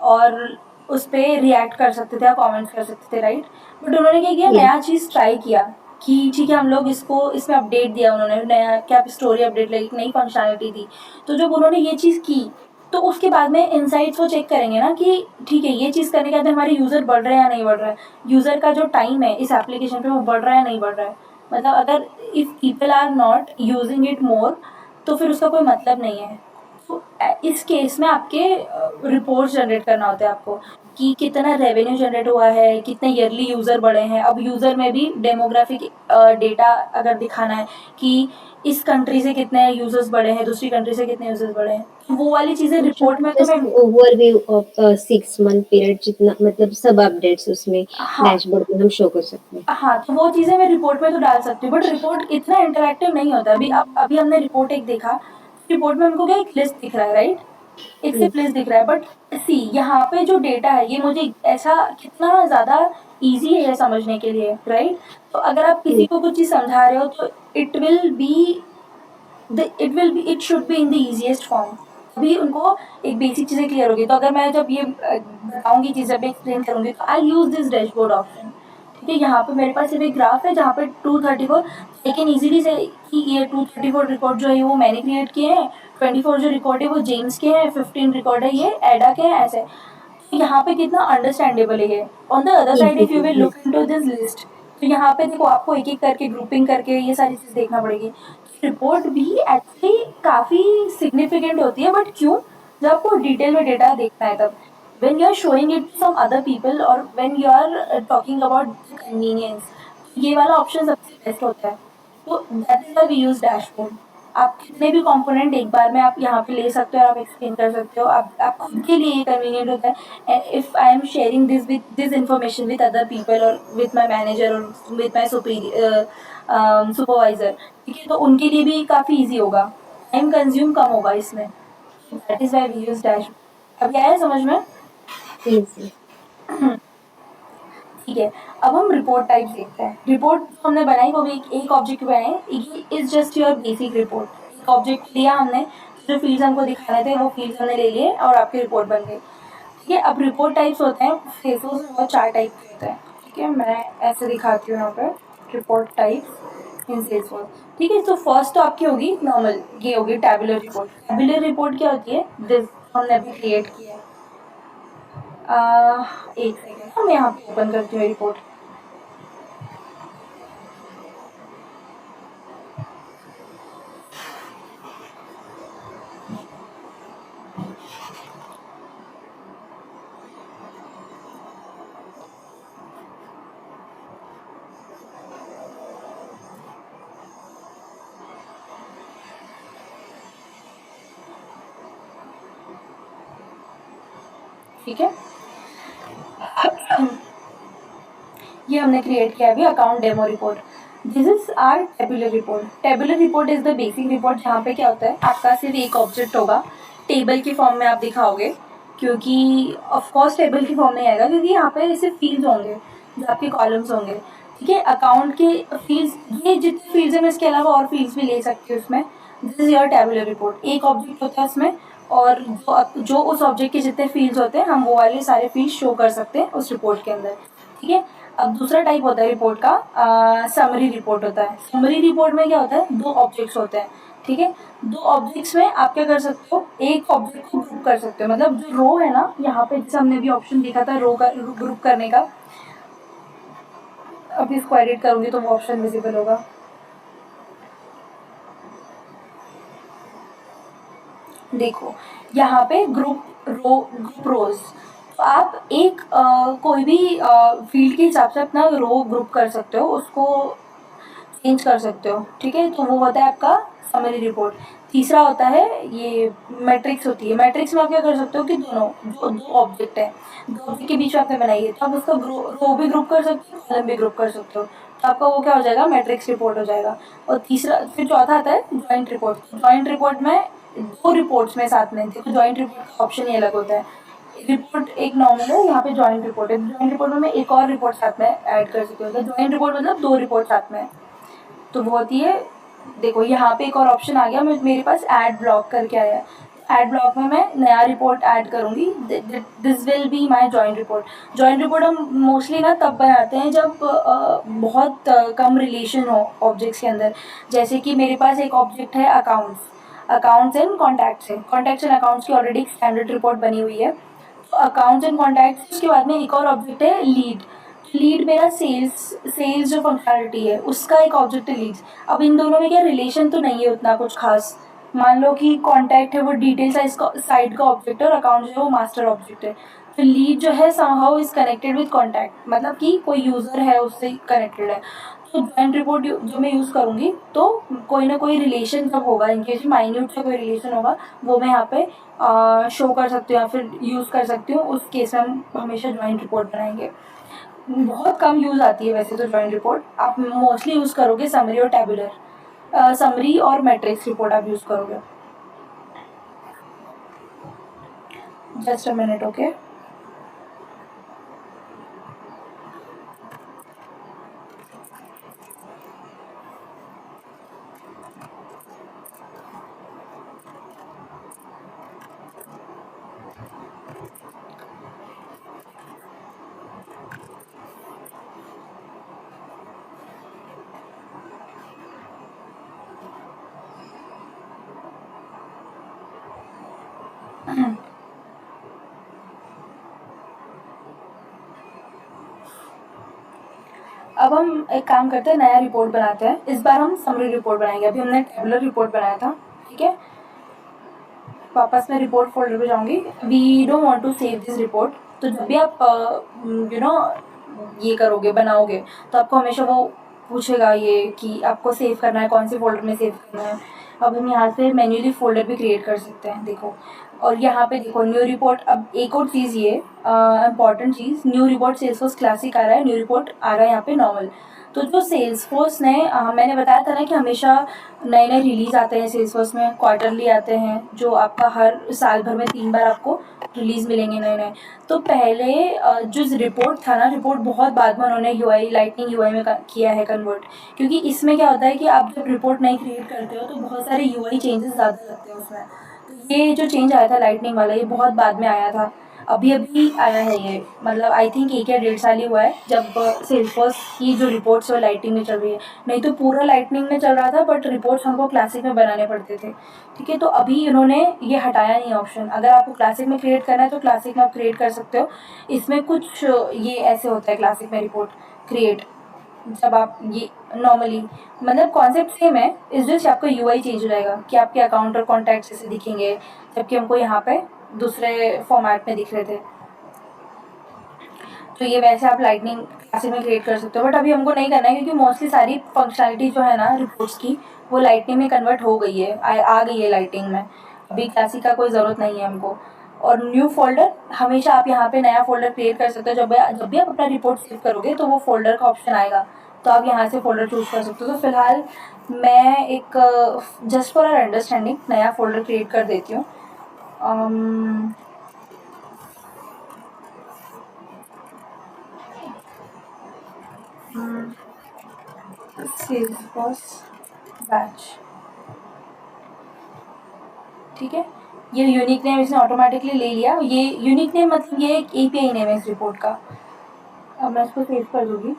A: और उस पर रिएक्ट कर सकते थे, कमेंट्स कर सकते थे, राइट। बट उन्होंने क्या किया,
C: यस।
A: नया चीज़ ट्राई किया कि ठीक है हम लोग इसको इसमें अपडेट दिया उन्होंने, नया क्या स्टोरी अपडेट लगी, नई फंक्शनैलिटी दी। तो जब उन्होंने ये चीज़ की, तो उसके बाद में इनसाइट्स वो चेक करेंगे ना कि ठीक है ये चीज़ करने के बाद हमारे यूज़र बढ़ रहे हैं या नहीं बढ़ रहा है, यूज़र का जो टाइम है इस एप्लीकेशन पे वो बढ़ रहा है या नहीं बढ़ रहा है। मतलब अगर if people are not using it more, तो फिर उसका कोई मतलब नहीं है। तो इस केस में आपके रिपोर्ट्स जनरेट करना होता है आपको कि कितना रेवेन्यू जनरेट हुआ है, कितने ईयरली यूज़र बढ़े हैं। अब यूज़र में भी डेमोग्राफिक डेटा अगर दिखाना है कि इस कंट्री से कितने यूज़र्स बढ़े हैं, दूसरी कंट्री से कितने यूज़र्स बढ़े हैं, वो वाली चीज़ें रिपोर्ट में तो
C: जस्ट
A: मैं,
C: ओवरव्यू ऑफ 6 मंथ पीरियड, जितना मतलब सब अपडेट्स उसमें
A: हाँ
C: डैशबोर्ड में हम शो कर सकते हैं।
A: हाँ, तो वो चीज़ें मैं रिपोर्ट में तो डाल सकती हूँ, बट रिपोर्ट इतना इंटरैक्टिव नहीं होता। अभी हमने रिपोर्ट एक देखा, रिपोर्ट में हमको क्या एक लिस्ट दिख रहा है, राइट। एक
C: Yes.
A: सिंपलेस्ट दिख रहा है, बट सी यहाँ पे जो डेटा है ये मुझे ऐसा कितना ज़्यादा ईजी है समझने के लिए, राइट? तो अगर आप किसी
C: Yes.
A: को कुछ चीज़ समझा रहे हो तो it should be in the easiest form, तभी उनको एक बेसिक चीज़ें क्लियर होगी। तो अगर मैं जब ये बताऊंगी चीज़, जब एक्सप्लेन करूंगी, तो आई यूज दिस डैशबोर्ड ऑप्शन। ठीक है, यहाँ पे मेरे पास सिर्फ एक ग्राफ है जहाँ पे 234, आई कैन इजीली से कि ये 234 रिकॉर्ड जो है वो मैंने क्रिएट किए हैं, 24 जो रिकॉर्ड है वो जेम्स के हैं, 15 रिकॉर्ड है ये एडा के हैं, ऐसे। तो यहाँ पे कितना अंडरस्टैंडेबल है ये। On the other side
C: Easy
A: if you
C: to
A: will
C: yes.
A: Look into this list, तो यहाँ पे देखो आपको एक एक करके ग्रुपिंग करके ये सारी चीज़ देखना पड़ेगी। रिपोर्ट भी एक्चुअली काफ़ी सिग्निफिकेंट होती है, बट क्यों? जब आपको डिटेल में डेटा देखना है तब। when you are showing it to some other people or when you are talking about the convenience, ये वाला ऑप्शन सबसे बेस्ट होता है। तो that is why we use dashboard. आप कितने भी कंपोनेंट एक बार में आप यहाँ पे ले सकते हो और आप एक्सप्लेन कर सकते हो, आप खुद के लिए ये कन्वीनियंट होता है। If I am sharing this information with other people और विद माई मैनेजर और विद माई सुपरवाइजर, ठीक है, तो उनके लिए भी काफ़ी ईजी होगा, टाइम कंज्यूम कम होगा इसमें। That is why we use dashboard. अब आया है समझ में?
C: Yes. Yes.
A: ठीक है, अब हम रिपोर्ट टाइप देखते हैं। रिपोर्ट जो हमने बनाई वो भी एक ऑब्जेक्ट बनाए, is just your basic report. एक ऑब्जेक्ट लिया हमने, जो फील्ड्स हमको दिखाने थे वो फील्ड्स हमने ले लिए और आपकी रिपोर्ट बन गई। ठीक है, अब रिपोर्ट टाइप्स होते हैं, फेसबुक में 4 टाइप के होते हैं। ठीक है, मैं ऐसे दिखाती हूँ यहाँ पे रिपोर्ट टाइप्स इन सेल्सफोर्स। ठीक है, तो फर्स्ट तो आपकी होगी नॉर्मल, ये होगी टैबुलर रिपोर्ट। टैबुलर रिपोर्ट क्या होती है? दिस हमने अभी क्रिएट किया है। एक सेकेंड, मैं यहाँ पे ओपन करती हूँ रिपोर्ट। ठीक है, ये हमने क्रिएट किया अभी account demo report. This is our tabular report. Tabular report is the basic report, जहाँ पे क्या होता है आपका सिर्फ एक ऑब्जेक्ट होगा, टेबल के फॉर्म में आप दिखाओगे, क्योंकि ऑफ कोर्स टेबल की फॉर्म में आएगा क्योंकि यहाँ पे सिर्फ फील्ड्स होंगे जो आपके कॉलम्स होंगे। ठीक है, अकाउंट के फील्ड्स, ये जितने फील्ड्स हैं मैं इसके अलावा और फील्ड्स भी ले सकती हूँ उसमें। This is your tabular report. एक ऑब्जेक्ट होता है उसमें, और जो उस ऑब्जेक्ट के जितने फील्ड्स होते हैं हम वो वाले सारे फील्ड्स शो कर सकते हैं उस रिपोर्ट के अंदर। ठीक है, अब दूसरा टाइप होता है रिपोर्ट का, समरी रिपोर्ट होता है। समरी रिपोर्ट में क्या होता है, 2 ऑब्जेक्ट्स होते हैं। ठीक है, 2 ऑब्जेक्ट्स में आप क्या कर सकते हो, एक ऑब्जेक्ट को ग्रुप कर सकते हो। मतलब जो रो है ना, यहाँ पे जैसे हमने भी ऑप्शन देखा था रो का ग्रुप करने का, अभी इसको एडिट करूंगी तो वो ऑप्शन विजिबल होगा। देखो यहाँ पे ग्रुप रोज, तो आप एक कोई भी फील्ड के हिसाब से अपना रो ग्रुप कर सकते हो, उसको चेंज कर सकते हो। ठीक है, तो वो होता है आपका समरी रिपोर्ट। तीसरा होता है ये मैट्रिक्स होती है। मैट्रिक्स में आप क्या कर सकते हो कि दोनों जो 2 ऑब्जेक्ट है, 2 ऑब्जेक्ट के बीच में आपने बनाई है, तो आप उसका रो भी ग्रुप कर सकते हो, कॉलम भी ग्रुप कर सकते हो, तो आपका वो क्या हो जाएगा, मैट्रिक्स रिपोर्ट हो जाएगा। और तीसरा फिर चौथा आता है जॉइंट रिपोर्ट। जॉइंट रिपोर्ट में 2 रिपोर्ट्स में साथ में, देखो जॉइंट रिपोर्ट का ऑप्शन ही अलग होता है। रिपोर्ट एक नॉर्मल है, यहाँ पे जॉइंट रिपोर्ट है। जॉइंट रिपोर्ट में मैं एक और रिपोर्ट साथ में ऐड कर सकती हूँ। तो जॉइंट रिपोर्ट मतलब 2 रिपोर्ट साथ में है। तो वो होती है, देखो यहाँ पे एक और ऑप्शन आ गया, मेरे पास ऐड ब्लॉक करके आया है। ऐड ब्लॉक में मैं नया रिपोर्ट ऐड करूँगी, this will be my joint report. Joint report हम मोस्टली ना तब बनाते हैं जब बहुत कम रिलेशन हो ऑब्जेक्ट्स के अंदर। जैसे कि मेरे पास एक ऑब्जेक्ट है अकाउंट्स एंड कॉन्टैक्ट्स है। कॉन्टैक्ट्स एंड अकाउंट्स की ऑलरेडी एक स्टैंडर्ड रिपोर्ट बनी हुई है। तो अकाउंट्स एंड कॉन्टैक्ट्स के बाद में एक और ऑब्जेक्ट है लीड। लीड मेरा सेल्स जो फंक्शनलिटी है उसका एक ऑब्जेक्ट है लीड्स। अब इन दोनों में क्या रिलेशन तो नहीं है उतना कुछ खास। मान लो कि कॉन्टैक्ट है वो डिटेल साइड का ऑब्जेक्ट है और अकाउंट जो है वो मास्टर ऑब्जेक्ट है। तो लीड जो है somehow is connected with contact, मतलब कि कोई यूज़र है उससे कनेक्टेड है। तो जॉइंट रिपोर्ट जो मैं यूज़ करूँगी तो कोई ना कोई रिलेशन जब होगा, इनकेस माइन्यूट सा कोई रिलेशन होगा, वो मैं यहाँ पे शो कर सकती हूँ या फिर यूज़ कर सकती हूँ। उस केस में हम हमेशा जॉइंट रिपोर्ट बनाएंगे। बहुत कम यूज़ आती है वैसे तो जॉइंट रिपोर्ट, आप मोस्टली यूज़ करोगे समरी और टैबुलर, समरी और मैट्रिक्स रिपोर्ट आप यूज़ करोगे। Just a minute, okay. अब हम एक काम करते हैं, नया रिपोर्ट बनाते हैं। इस बार हम समरी रिपोर्ट बनाएंगे। अभी हमने टेबुलर रिपोर्ट बनाया था, ठीक है। वापस मैं रिपोर्ट फोल्डर पे जाऊंगी। We don't want to save this report. तो जब भी आप ये करोगे, बनाओगे, तो आपको हमेशा वो पूछेगा ये कि आपको सेव करना है, कौन से फोल्डर में सेव करना है। अब हम यहाँ से मैन्युअली फोल्डर भी क्रिएट कर सकते हैं, देखो। और यहाँ पे देखो न्यू रिपोर्ट। अब एक और चीज़, ये इम्पॉर्टेंट चीज़, न्यू रिपोर्ट सेल्सफोर्स क्लासिक आ रहा है, न्यू रिपोर्ट आ रहा है यहाँ पे नॉर्मल। तो जो सेल्सफोर्स ने मैंने बताया था ना कि हमेशा नए नए रिलीज आते हैं सेल्सफोर्स में, क्वार्टरली आते हैं, जो आपका हर साल भर में 3 बार आपको रिलीज मिलेंगे नए नए। तो पहले जो रिपोर्ट था ना, रिपोर्ट बहुत बाद में उन्होंने यूआई, लाइटनिंग यूआई में किया है कन्वर्ट। क्योंकि इसमें क्या होता है कि आप जब रिपोर्ट नई क्रिएट करते हो तो बहुत सारे यूआई चेंजेस ज़्यादा लगते हैं उसमें। तो ये जो चेंज आया था लाइटनिंग वाला, ये बहुत बाद में आया था। अभी अभी आया है ये, मतलब आई थिंक 1 या 1.5 साल ही हुआ है जब सेल्सफोर्स की जो रिपोर्ट्स वो लाइटनिंग में चल रही है। नहीं तो पूरा लाइटनिंग में चल रहा था, बट रिपोर्ट्स हमको क्लासिक में बनाने पड़ते थे, ठीक है। तो अभी इन्होंने ये हटाया नहीं ऑप्शन। अगर आपको क्लासिक में क्रिएट करना है तो क्लासिक में आप क्रिएट कर सकते हो। इसमें कुछ ये ऐसे होता है क्लासिक में रिपोर्ट क्रिएट, जब आप ये नॉर्मली, मतलब कॉन्सेप्ट सेम है, इस जस्ट आपका यूआई चेंज हो जाएगा कि आपके अकाउंट और कॉन्टैक्ट्स ऐसे दिखेंगे, जबकि हमको यहाँ पे दूसरे फॉर्मेट में दिख रहे थे। तो ये वैसे आप लाइटनिंग क्लासिक में क्रिएट कर सकते हो, बट अभी हमको नहीं करना है क्योंकि मोस्टली सारी फंक्शनैलिटी जो है ना रिपोर्ट्स की, वो लाइटनिंग में कन्वर्ट हो गई है, आ गई है लाइटनिंग में। अभी क्लासिक का कोई ज़रूरत नहीं है हमको। और न्यू फोल्डर, हमेशा आप यहाँ पे नया फोल्डर क्रिएट कर सकते हो। जब भी आप अपना रिपोर्ट सेव करोगे तो वो फोल्डर का ऑप्शन आएगा, तो आप यहाँ से फोल्डर चूज़ कर सकते हो। तो फिलहाल मैं एक जस्ट फॉर आर अंडरस्टैंडिंग नया फोल्डर क्रिएट कर देती हूँ। सेल्सफोर्स बैच, ठीक है। ये यूनिक नेम इसने ऑटोमेटिकली ले लिया। ये यूनिक नेम मतलब ये एक एपीआई नेम है इस रिपोर्ट का। अब मैं इसको सेव कर दूँगी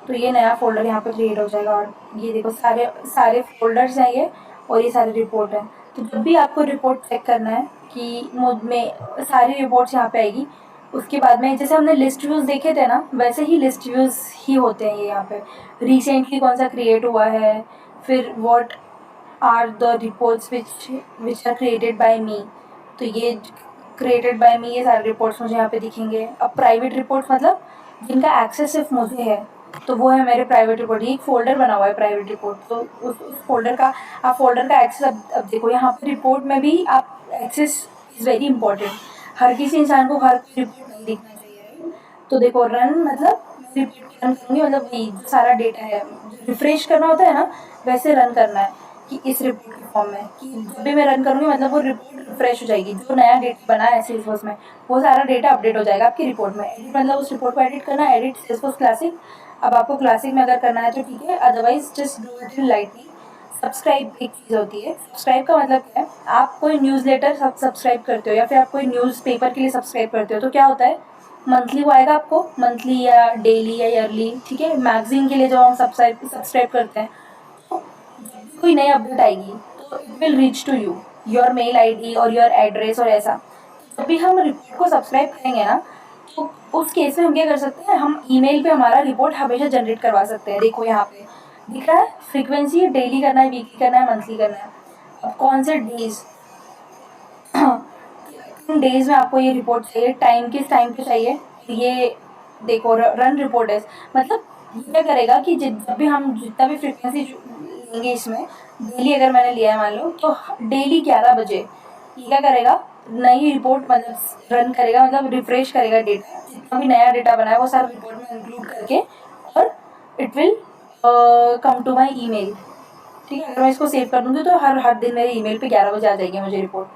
A: तो ये नया फ़ोल्डर यहाँ पे क्रिएट हो जाएगा। और ये देखो सारे सारे फ़ोल्डर्स हैं ये, और ये सारे रिपोर्ट हैं। तो जब भी आपको रिपोर्ट चेक करना है कि मुझ में सारी रिपोर्ट्स यहाँ पे आएगी, उसके बाद में जैसे हमने लिस्ट व्यूज़ देखे थे ना, वैसे ही लिस्ट व्यूज़ ही होते हैं ये यहाँ पे। रिसेंटली कौन सा क्रिएट हुआ है, फिर what are the reports which are created by me. तो ये क्रिएटेड बाय मी, ये सारे रिपोर्ट्स मुझे यहाँ पे दिखेंगे। अब प्राइवेट रिपोर्ट्स मतलब जिनका एक्सेस सिर्फ मुझे है, तो वो है मेरे प्राइवेट रिपोर्ट। ये एक फ़ोल्डर बना हुआ है प्राइवेट रिपोर्ट, तो उस फ़ोल्डर का आप फ़ोल्डर का एक्सेस अब देखो यहाँ पे रिपोर्ट में भी आप एक्सेस इज़ वेरी इंपॉर्टेंट। हर किसी इंसान को हर कोई रिपोर्ट नहीं देखना चाहिए। तो देखो रन मतलब रिपोर्ट रन करूँगी, मतलब वही जो सारा डेटा है रिफ्रेश करना होता है ना, वैसे रन करना है कि इस रिपोर्ट के फॉर्म में, कि जब भी मैं रन करूँगी मतलब वो रिपोर्ट रिफ्रेश हो जाएगी। जो नया डेटा बना है सेल्सफोर्स में, वो सारा डेटा अपडेट हो जाएगा आपकी रिपोर्ट में। एडिट मतलब उस रिपोर्ट को एडिट करना, एडिट सेल्सफोर्स क्लासिक। अब आपको क्लासिक में अगर करना है तो ठीक है, otherwise just do it in lightly. Subscribe एक चीज़ होती है। सब्सक्राइब का मतलब क्या है, आप कोई न्यूज़लेटर सब्सक्राइब करते हो या फिर आप कोई न्यूज़पेपर के लिए सब्सक्राइब करते हो, तो क्या होता है, मंथली वो आएगा आपको, मंथली या डेली या ईयरली, ठीक है। मैगजीन के लिए जब हम सब्सक्राइब करते हैं, तो जब भी कोई नई अपडेट आएगी तो it will reach to you, your mail ID और योर एड्रेस और ऐसा। जब भी हम रिपोर्ट को सब्सक्राइब करेंगे ना, तो उस केस में हम क्या कर सकते हैं, हम ईमेल पे हमारा रिपोर्ट हमेशा जनरेट करवा सकते हैं। देखो यहाँ पे दिख रहा है फ्रीक्वेंसी, डेली करना है, वीकली करना है, मंथली करना है। अब कौन से डेज, किन डेज में आपको ये रिपोर्ट चाहिए, टाइम किस टाइम पे चाहिए। ये देखो रन रिपोर्ट है, मतलब ये क्या करेगा कि जब भी हम जितना भी फ्रीक्वेंसी लेंगे इसमें, डेली अगर मैंने लिया है मान लो, तो डेली 11 बजे ये क्या करेगा, नई रिपोर्ट मतलब रन करेगा, मतलब रिफ्रेश करेगा डेटा, जितना भी नया डेटा बना है वो सारा रिपोर्ट में इंक्लूड करके, और it will come to my email, ठीक है। अगर मैं इसको सेव कर दूँगी तो हर हर दिन मेरे ईमेल पे 11 बजे आ जाएगी मुझे रिपोर्ट,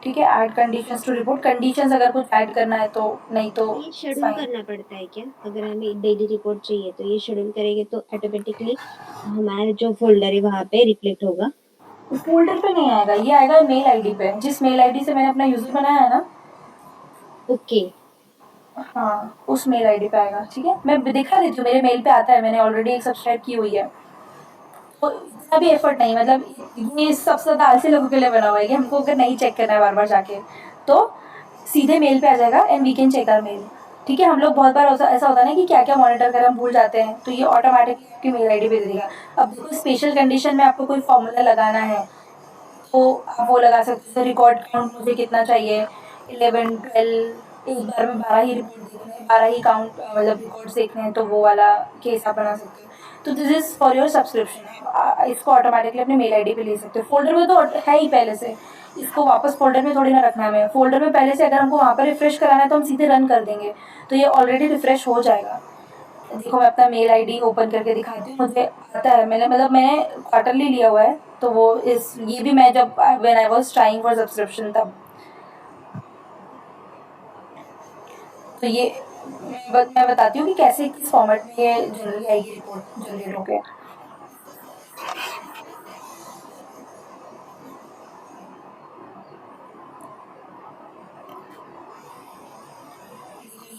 A: ठीक है, add conditions to report, conditions अगर कुछ ऐड करना है तो, नहीं तो
C: ये शेड्यूल
A: फाइन।
C: करना पड़ता है क्या? अगर हमें डेली रिपोर्ट चाहिए तो ये शेड्यूल करेंगे तो ऑटोमेटिकली हमारा जो फोल्डर है वहाँ पे रिफ्लेक्ट होगा?
A: फोल्डर पे नहीं आएगा, ये आएगा मेल आईडी पे, जिस मेल आईडी से मैंने अपना यूजर बनाया है ना,
C: ओके।
A: हाँ उस मेल आईडी पे आएगा। ठीक है, मैं दिखा देती हूँ, मेरे मेल पे आता है, मैंने ऑलरेडी एक सब्सक्राइब की हुई है, तो इतना भी एफर्ट नहीं, मतलब ये सबसे ज़्यादा आलसी लोगों के लिए बना हुआ है कि हमको अगर नहीं चेक करना है बार बार जाके, तो सीधे मेल पे आ जाएगा and we can check our mail. ठीक है, हम लोग बहुत बार ऐसा होता है ना कि क्या क्या मॉनिटर करें हम भूल जाते हैं, तो ये ऑटोमेटिकली आपकी मेल आईडी पे दे देगा। अब देखो स्पेशल कंडीशन में आपको कोई फॉर्मूला लगाना है तो आप वो लगा सकते हो, रिकॉर्ड काउंट मुझे कितना चाहिए, 11 12, एक बार में 12 ही रिपोर्ट देखने हैं, 12 ही काउंट मतलब रिकॉर्ड्स देखने हैं, तो वो वाला केस आप बना सकते हो। तो this is for your subscription, इसको ऑटोमेटिकली अपने मेल आईडी पे ले सकते हो। फोल्डर में तो है ही पहले से, इसको वापस फोल्डर में थोड़ी ना रखना है हमें, फोल्डर में पहले से अगर हमको वहाँ पर रिफ्रेश कराना है तो हम सीधे रन कर देंगे, तो ये ऑलरेडी रिफ्रेश हो जाएगा। देखो मैं अपना मेल आईडी ओपन करके दिखाती हूँ, मुझे आता है, मैंने क्वार्टरली लिया हुआ है, तो वो इस ये भी मैं जब when I was trying for subscription तब, तो ये मैं बताती हूँ कि कैसे किस फॉर्मेट में ये जनरली आएगी रिपोर्ट जनरेट होके।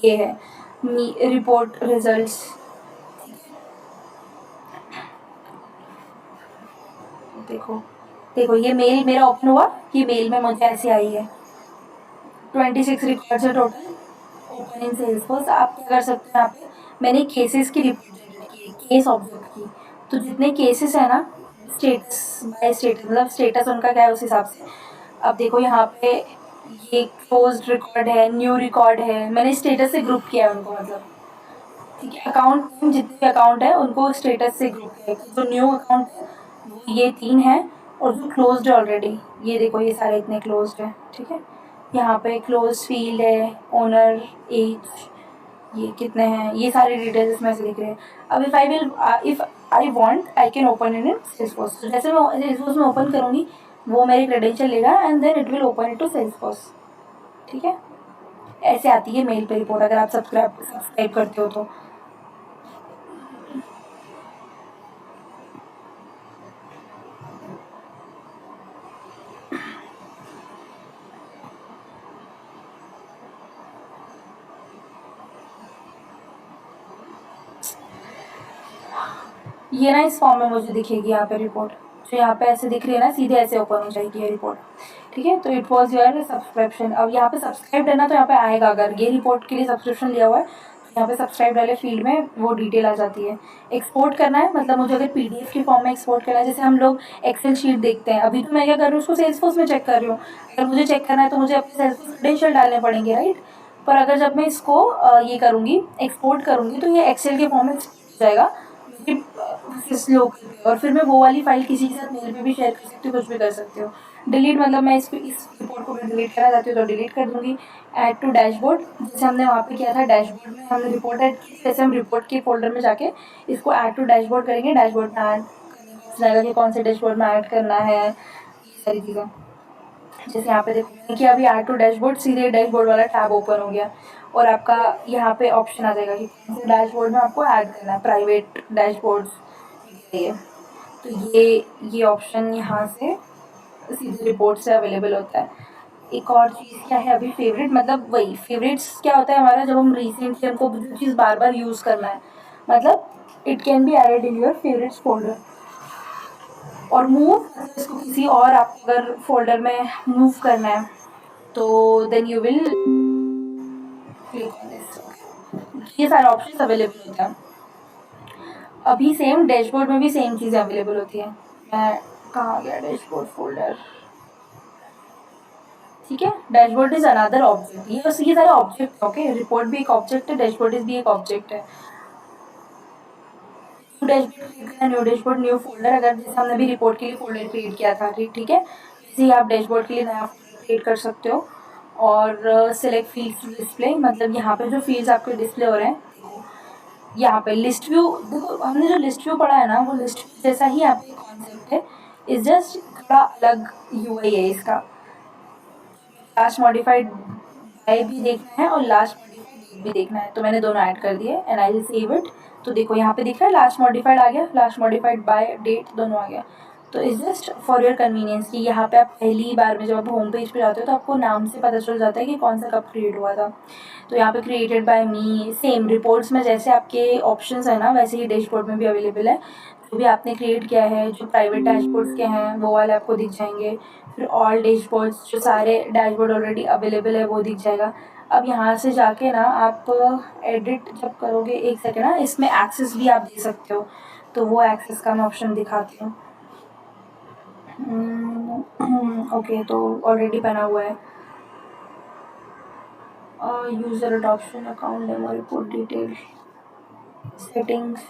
A: ये है रिपोर्ट रिजल्ट्स, देखो देखो ये मेल मेरा ओपन हुआ, ये मेल में मुझे ऐसे आई है 26 रिकॉर्ड्स है टोटल ओपन इन सेल्सफोर्स। आप क्या कर सकते हैं, यहाँ पे मैंने केसेस की रिपोर्ट जनरेट की है, केस ऑब्जेक्ट की, तो जितने केसेस है ना, स्टेटस बाय स्टेटस, मतलब स्टेटस उनका क्या है उस हिसाब से। अब देखो यहाँ पे ये क्लोज्ड रिकॉर्ड है, न्यू रिकॉर्ड है, मैंने स्टेटस से ग्रुप किया है उनको, मतलब ठीक है, अकाउंट जितने भी अकाउंट है उनको स्टेटस से ग्रुप किया है। जो न्यू अकाउंट है वो ये 3 है, और जो क्लोज्ड है ऑलरेडी, ये देखो ये सारे इतने क्लोज्ड है। ठीक है, यहाँ पे क्लोज फील्ड है, ओनर, एज, ये कितने हैं, ये सारे डिटेल्स इसमें से दिख रहे हैं। अब if I want I can open in Salesforce, तो जैसे मैं सेल्सफोर्स में ओपन करूँगी वो मेरे क्रेडेंशियल लेगा and then it will open it to Salesforce. ठीक है, ऐसे आती है मेल पे रिपोर्ट अगर आप सब्सक्राइब करते हो तो। ये ना इस फॉर्म में मुझे दिखेगी यहाँ पे रिपोर्ट, जो यहाँ पे ऐसे दिख रही है ना, सीधे ऐसे ओपन हो जाएगी ये रिपोर्ट। ठीक है, तो इट वॉज योर सब्सक्रिप्शन। अब यहाँ पे सब्सक्राइब है ना, तो यहाँ पे आएगा, अगर ये रिपोर्ट के लिए सब्सक्रिप्शन लिया हुआ है तो यहाँ पे सब्सक्राइब वाले फील्ड में वो डिटेल आ जाती है। एक्सपोर्ट करना है, मतलब मुझे अगर पीडीएफ के फॉर्म में एक्सपोर्ट करना है, जैसे हम लोग एक्सेल शीट देखते हैं, अभी तो मैं क्या कर रही हूँ उसको सेल्सफोर्स में चेक कर रही हूँ, अगर मुझे चेक करना है तो मुझे अपने सेल्सफोर्स क्रेडेंशियल डालने पड़ेंगे, राइट। पर अगर जब मैं इसको ये करूँगी, एक्सपोर्ट करूँगी, तो ये एक्सेल के फॉर्म में एक्सपोर्ट हो जाएगा स्लो करके, और फिर मैं वो वाली फाइल किसी के साथ मेल पे भी शेयर कर सकती हूँ, कुछ भी कर सकती हूँ। डिलीट, मतलब मैं इस रिपोर्ट को मैं डिलीट करना चाहती हूँ तो डिलीट कर दूँगी। ऐड टू डैशबोर्ड, जैसे हमने वहाँ पे किया था, डैशबोर्ड में हमने रिपोर्ट ऐड की, जैसे हम रिपोर्ट के फोल्डर में जाके इसको ऐड टू डैशबोर्ड करेंगे, डैशबोर्ड में ऐड जाएगा कि कौन से डैशबोर्ड में ऐड करना है, ये सारी चीज़ें। जैसे यहाँ पे देखो मैंने किया अभी ऐड टू डैशबोर्ड, सीधे डैशबोर्ड वाला टैब ओपन हो गया, और आपका यहाँ पे ऑप्शन आ जाएगा कि कौन से डैशबोर्ड में आपको ऐड करना है, प्राइवेट डैशबोर्ड ये, तो ये ऑप्शन यहाँ से सीधे रिपोर्ट से अवेलेबल होता है। एक और चीज़ क्या है अभी, फेवरेट, मतलब वही फेवरेट्स क्या होता है हमारा, जब हम रिसेंटली हमको जो चीज़ बार बार यूज़ करना है, मतलब it can be added in your favourites folder. और मूव, इसको किसी और आप अगर फोल्डर में मूव करना है तो then you will click on this, ये सारे ऑप्शन अवेलेबल होते हैं। अभी सेम डैशबोर्ड में भी सेम चीज़ें अवेलेबल होती है। मैं कहाँ गया डैशबोर्ड फोल्डर, ठीक है, डैशबोर्ड इज अनदर ऑब्जेक्ट, ये सारे ऑब्जेक्ट, ओके, रिपोर्ट भी एक ऑब्जेक्ट है, डैशबोर्ड इज भी एक ऑब्जेक्ट है। New dashboard, new dashboard, new folder, अगर जैसे हमने भी रिपोर्ट के लिए फोल्डर क्रिएट किया था, ठीक है, वैसे ही आप डैशबोर्ड के लिए नया फोल्डर क्रिएट कर सकते हो। और सिलेक्ट फील्ड्स टू डिस्प्ले, मतलब यहाँ पे जो फील्ड्स आपके डिस्प्ले हो रहे हैं, यहाँ पे लिस्ट व्यू, देखो हमने जो लिस्ट व्यू पढ़ा है ना, वो लिस्ट व्यू जैसा ही यहाँ पे कॉन्सेप्ट है, इस जस्ट थोड़ा अलग यूआई है इसका। लास्ट मॉडिफाइड बाय भी देखना है और लास्ट मॉडिफाइड भी देखना है, तो मैंने दोनों ऐड कर दिए and I will save it. तो देखो यहाँ पे दिख रहा है लास्ट मॉडिफाइड आ गया, लास्ट मॉडिफाइड बाय डेट दोनों आ गया। तो it's just for your convenience कि यहाँ पे आप पहली बार में जब आप होम पेज पे जाते हो तो आपको नाम से पता चल जाता है कि कौन सा कब क्रिएट हुआ था। तो यहाँ पे created by me, same reports में जैसे आपके ऑप्शंस है ना वैसे ही डैशबोर्ड में भी अवेलेबल है। जो भी आपने क्रिएट किया है, जो प्राइवेट डैशबोर्ड्स के हैं वो वाले आपको दिख जाएंगे। फिर ऑल डैशबोर्ड्स, जो सारे डैशबोर्ड ऑलरेडी अवेलेबल है वो दिख जाएगा। अब यहाँ से जाके ना आप एडिट जब करोगे, एक सेकेंड ना, इसमें एक्सेस भी आप दे सकते हो, तो वो एक्सेस का मैं ऑप्शन दिखाती हूँ। ओके, तो ऑलरेडी बना हुआ है। User adoption, account name, report detail, settings,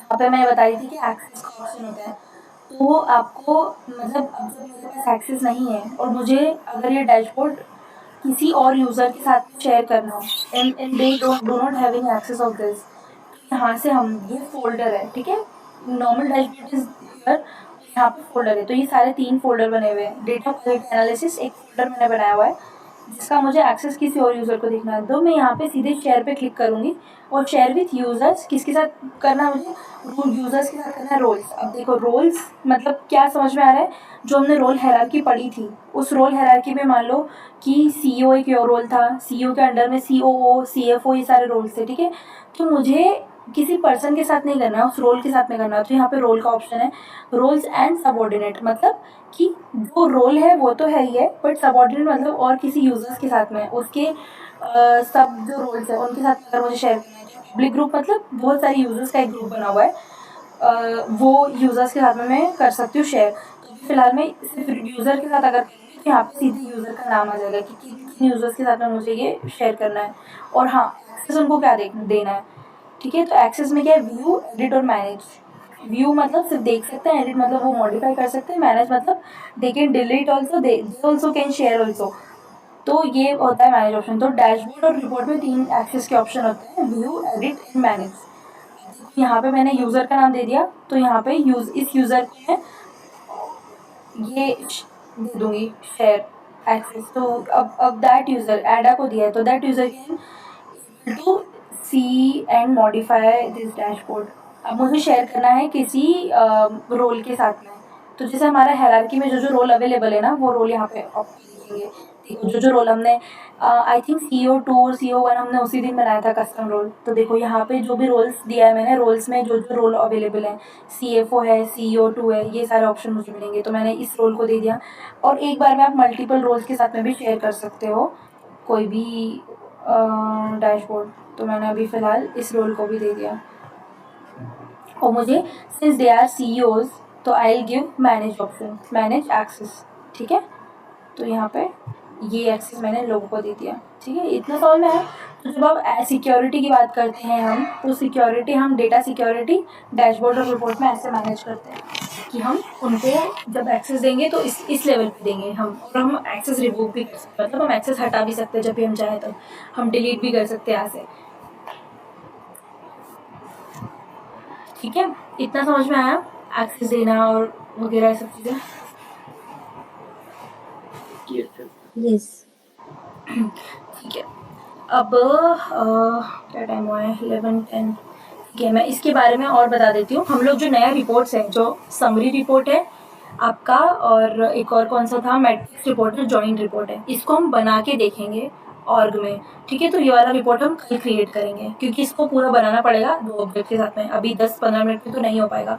A: यहाँ पे मैं बता रही थी कि एक्सेस का ऑप्शन होता है। तो आपको मतलब अब जब मेरे पास एक्सेस नहीं है और मुझे अगर ये डैशबोर्ड किसी और यूज़र के साथ शेयर करना हो and they do not having access of this, यहाँ से हम, ये फ़ोल्डर है, ठीक है, नॉर्मल डैशबोर्ड इज़ हियर, यहाँ पे फ़ोल्डर है। तो ये सारे 3 फ़ोल्डर बने हुए हैं। डेटा क्वालिटी एनालिसिस एक फ़ोल्डर मैंने बनाया हुआ है जिसका मुझे एक्सेस किसी और यूज़र को देखना है, तो मैं यहाँ पे सीधे शेयर पे क्लिक करूँगी और शेयर विथ यूज़र्स किसके साथ करना है मुझे, रूल यूज़र्स के साथ करना है, रोल्स। अब देखो रोल्स मतलब क्या समझ में आ रहा है, जो हमने रोल हायरार्की पढ़ी थी उस रोल हायरार्की में मान लो कि सीईओ एक रोल था, सीईओ के अंडर में सीओओ, सीएफओ, ये सारे रोल्स थे, ठीक है। तो मुझे किसी पर्सन के साथ नहीं करना है, उस रोल के साथ में करना है। तो यहाँ पे रोल का ऑप्शन है, रोल्स एंड सबऑर्डिनेट, मतलब कि जो रोल है वो तो है ही है, बट सबऑर्डिनेट मतलब और किसी यूजर्स के साथ में उसके सब जो रोल्स है उनके साथ अगर मुझे शेयर करना है। पब्लिक ग्रुप मतलब बहुत सारे यूजर्स का एक ग्रुप बना हुआ है, वो यूजर्स के साथ में मैं कर सकती हूँ शेयर। तो फिलहाल मैं सिर्फ यूज़र के साथ अगर करूँगी तो यहाँ पे सीधे यूज़र का नाम आ जाएगा कि किन यूज़र्स के साथ में मुझे ये शेयर करना है। और हाँ, एक्सेस उनको क्या देना है, ठीक है। तो एक्सेस में क्या है, व्यू, एडिट और मैनेज। व्यू मतलब सिर्फ देख सकते हैं, एडिट मतलब वो मॉडिफाई कर सकते हैं, मैनेज मतलब they can delete also, they also can share also. तो ये होता है मैनेज ऑप्शन। तो डैशबोर्ड और रिपोर्ट में 3 एक्सेस के ऑप्शन होते हैं, व्यू, एडिट एंड मैनेज। यहाँ पे मैंने यूज़र का नाम दे दिया, तो यहाँ पे इस यूज़र को मैं ये दे दूँगी शेयर एक्सेस। तो अब दैट यूज़र एडा को दिया है, तो that user can to see and modify this dashboard. अब मुझे शेयर करना है किसी रोल के साथ में, तो जैसे हमारा हायरार्की में जो जो रोल अवेलेबल है ना वो रोल यहाँ पे दिखेंगे। देखो जो जो रोल हमने आई थिंक CO2 और CO1 हमने उसी दिन बनाया था कस्टम रोल। तो देखो यहाँ पे जो भी रोल्स दिया है मैंने, रोल्स में जो जो रोल अवेलेबल है, CFO है, CO2 है, ये सारे ऑप्शन मुझे मिलेंगे। तो मैंने इस रोल को दे दिया, और एक बार में आप मल्टीपल रोल्स के साथ में भी शेयर कर सकते हो कोई भी डैशबोर्ड। तो मैंने अभी फ़िलहाल इस रोल को भी दे दिया, और मुझे सिंस दे आर CEOs तो I will give manage option, manage access, ठीक है। तो यहाँ पे ये एक्सेस मैंने लोगों को दे दिया, ठीक है। इतना समझ में आया। तो जब आप सिक्योरिटी की बात करते हैं हम, तो सिक्योरिटी हम डेटा सिक्योरिटी डैशबोर्ड और रिपोर्ट में ऐसे मैनेज करते हैं कि हम उनको जब एक्सेस देंगे तो इस लेवल पे देंगे हम, और हम एक्सेस रिवोक भी कर सकते हैं, मतलब हम एक्सेस हटा भी सकते हैं जब भी हम चाहें, तब हम डिलीट भी कर सकते हैं यहाँ से, ठीक है। इतना समझ में आया, एक्सेस देना और वगैरह सब चीज़ें।
C: यस।
A: ठीक है। अब क्या टाइम हुआ है, 11:10। ठीक है, मैं इसके बारे में और बता देती हूँ। हम लोग जो नया रिपोर्ट्स हैं, जो समरी रिपोर्ट है आपका, और एक और कौन सा था, मैट्रिक्स रिपोर्ट है, जॉइंट रिपोर्ट है, इसको हम बना के देखेंगे ऑर्ग में, ठीक है। तो ये वाला रिपोर्ट हम कल क्रिएट करेंगे, क्योंकि इसको पूरा बनाना पड़ेगा 2 ऑब्जेक्ट के साथ में, अभी 10-15 मिनट में तो नहीं हो पाएगा।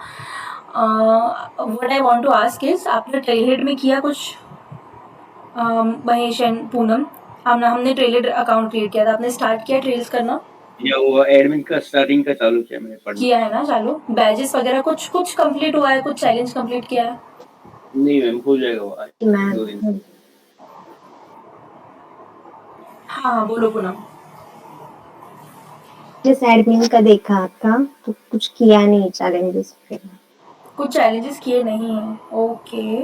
A: What I want to ask is, आपने ट्रेलहेड में किया कुछ, महेश एंड पूनम, हमने ट्रेलर अकाउंट क्रिएट किया था, आपने स्टार्ट किया ट्रेल्स करना?
B: या वो एडमिन का स्टार्टिंग का चालू किया मैंने पढ़ना।
A: किया है ना चालू? बैजेस वगैरह कुछ कुछ कंप्लीट हुआ है, कुछ चैलेंज कंप्लीट किया है?
B: नहीं मैम, हो जाएगा वो आज
C: कि मैम
B: 2 दिन से।
A: हाँ हाँ, बोलो पूनम।
C: जिस एडमिन का देखा था तो कुछ किया नहीं चैलेंजेस पे।
A: कुछ चैलेंजेस किए नहीं हैं, ओके।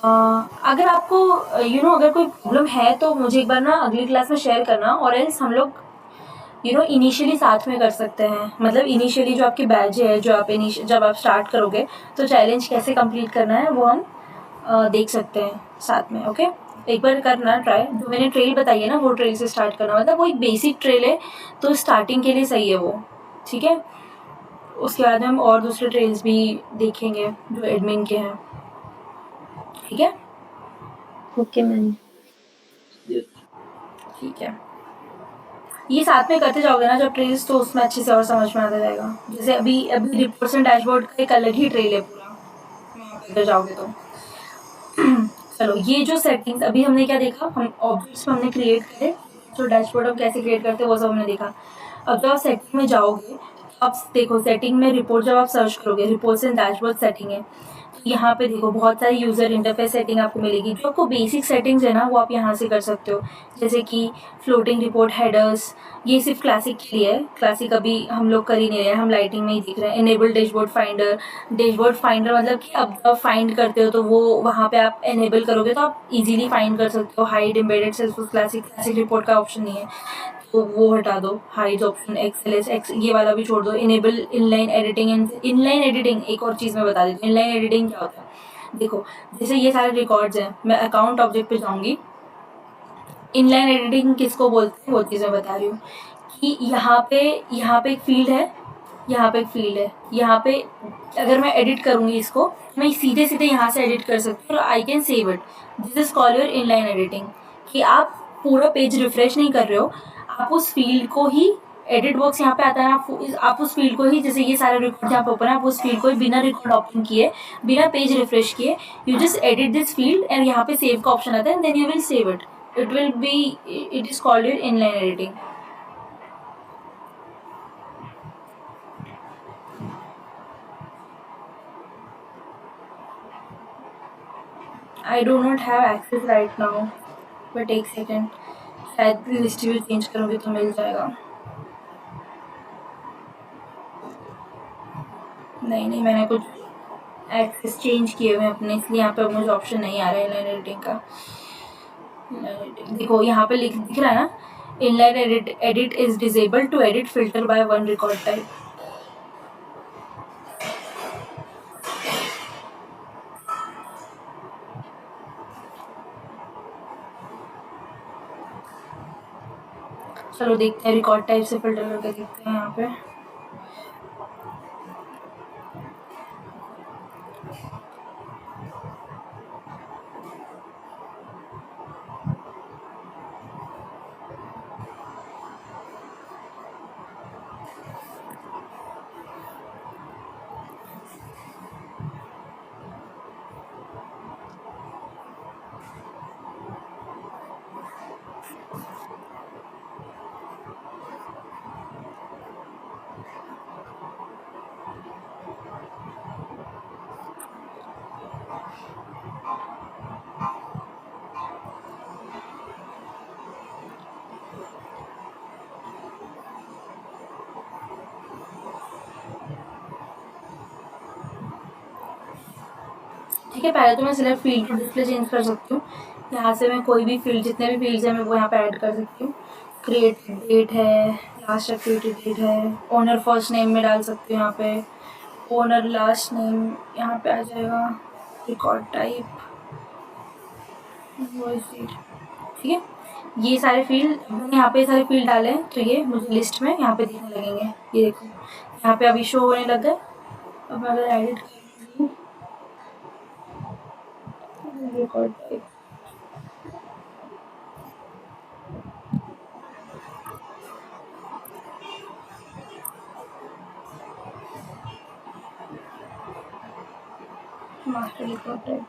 A: अगर आपको अगर कोई प्रॉब्लम है तो मुझे एक बार ना अगली क्लास में शेयर करना, और एल्स हम लोग इनिशियली साथ में कर सकते हैं। मतलब इनिशियली जो आपकी बैच है, जो आप जब आप स्टार्ट करोगे तो चैलेंज कैसे कंप्लीट करना है वो हम देख सकते हैं साथ में, ओके। एक बार करना ट्राई, जो मैंने ट्रेल बताई है ना वो ट्रेल से स्टार्ट करना, मतलब वो एक बेसिक ट्रेल है तो स्टार्टिंग के लिए सही है वो, ठीक है। उसके बाद में हम और दूसरे ट्रेल्स भी देखेंगे जो एडमिन के हैं, ठीक है।
C: Okay ma'am.
B: यस।
A: ठीक है, ये साथ में करते जाओगे ना जब ट्रेल्स, तो उसमें अच्छे से और समझ में आता जाएगा। जैसे अभी अभी रिपोर्ट्स एंड डैशबोर्ड का एक अलग ही ट्रेल है पूरा, वहाँ पे अगर जाओगे तो। चलो, ये जो सेटिंग्स अभी हमने क्या देखा, हम ऑब्जेक्ट्स में हमने क्रिएट करे, जो डैशबोर्ड हम कैसे क्रिएट करते हैं वो सब हमने देखा। अब जब आप सेटिंग में जाओगे तो आप देखो सेटिंग में रिपोर्ट, जब आप सर्च करोगे रिपोर्ट्स एंड डैशबोर्ड सेटिंग है, तो यहाँ पे देखो बहुत सारी यूज़र इंटरफेस सेटिंग आपको मिलेगी। जो आपको बेसिक सेटिंग्स है ना वो आप यहाँ से कर सकते हो, जैसे कि फ्लोटिंग रिपोर्ट हेडर्स, ये सिर्फ क्लासिक के लिए है। क्लासिक अभी हम लोग कर ही नहीं रहे हैं, हम लाइटिंग में ही दिख रहे हैं। Enable dashboard finder, dashboard finder मतलब कि अब जब फाइंड करते हो तो वो वहाँ पे आप इनेबल करोगे तो आप इजीली फाइंड कर सकते हो। Hide embedded sales, classic classic report का ऑप्शन नहीं है तो वो हटा दो। हाइड ऑप्शन, एक्सएलएस एक्स, ये वाला भी छोड़ दो। Enable inline editing, inline editing एक और चीज़ मैं बता देती हूँ, इनलाइन एडिटिंग क्या होता है। देखो, जैसे ये सारे रिकॉर्ड्स हैं, मैं अकाउंट ऑब्जेक्ट पे जाऊँगी। इनलाइन एडिटिंग किसको बोलते हैं वो चीज़ मैं बता रही हूँ कि यहाँ पे एक फील्ड है, यहाँ पे एक फील्ड है, यहाँ पे अगर मैं एडिट करूँगी इसको, मैं सीधे सीधे यहाँ से एडिट कर सकती हूँ और I can save it. This is call your inline editing, कि आप पूरा पेज रिफ्रेश नहीं कर रहे हो, आप उस फील्ड को ही, एडिट बॉक्स यहाँ पे आता है, आप उस फील्ड को ही, जैसे ये सारे रिकॉर्ड यहाँ पे ओपन है, आप उस फील्ड को ही बिना रिकॉर्ड ओपन किए, बिना पेज रिफ्रेश किए, you just edit this field and यहाँ पे सेव का ऑप्शन आता है, and then you will save it. It will be, it is called your inline editing. I do not have access right now, but एक second, शायद list भी change करूँगी तो मिल जाएगा। नहीं नहीं, मैंने कुछ एक्सेस चेंज किए हुए हैं अपने, इसलिए यहाँ पे मुझे ऑप्शन नहीं आ रहा है इनलाइन एडिटिंग का। देखो यहाँ पे दिख रहा है ना, inline edit is disable to edit filter by one record type. चलो देखते हैं, रिकॉर्ड टाइप से फिल्टर करके देखते हैं यहाँ पे। ठीक है, पहले तो मैं select field to display change कर सकती हूँ। यहाँ से मैं कोई भी फील्ड, जितने भी फील्ड्स हैं मैं वो यहाँ पे ऐड कर सकती हूँ। क्रिएट डेट है, लास्ट एक्टिविटी डेट है, ओनर फर्स्ट नेम में डाल सकती हूँ यहाँ पे, ओनर लास्ट नेम यहाँ पे आ जाएगा, रिकॉर्ड टाइप वॉइस डेट, ठीक है। ये सारे फील्ड मैंने यहाँ पे सारे फील्ड डाले हैं, तो ये मुझे लिस्ट में यहाँ पे दिखने लगेंगे। ये देखो यहाँ पे अभी शो होने लग गए। अब मैं अगर एडिट करूँ record type, master record type,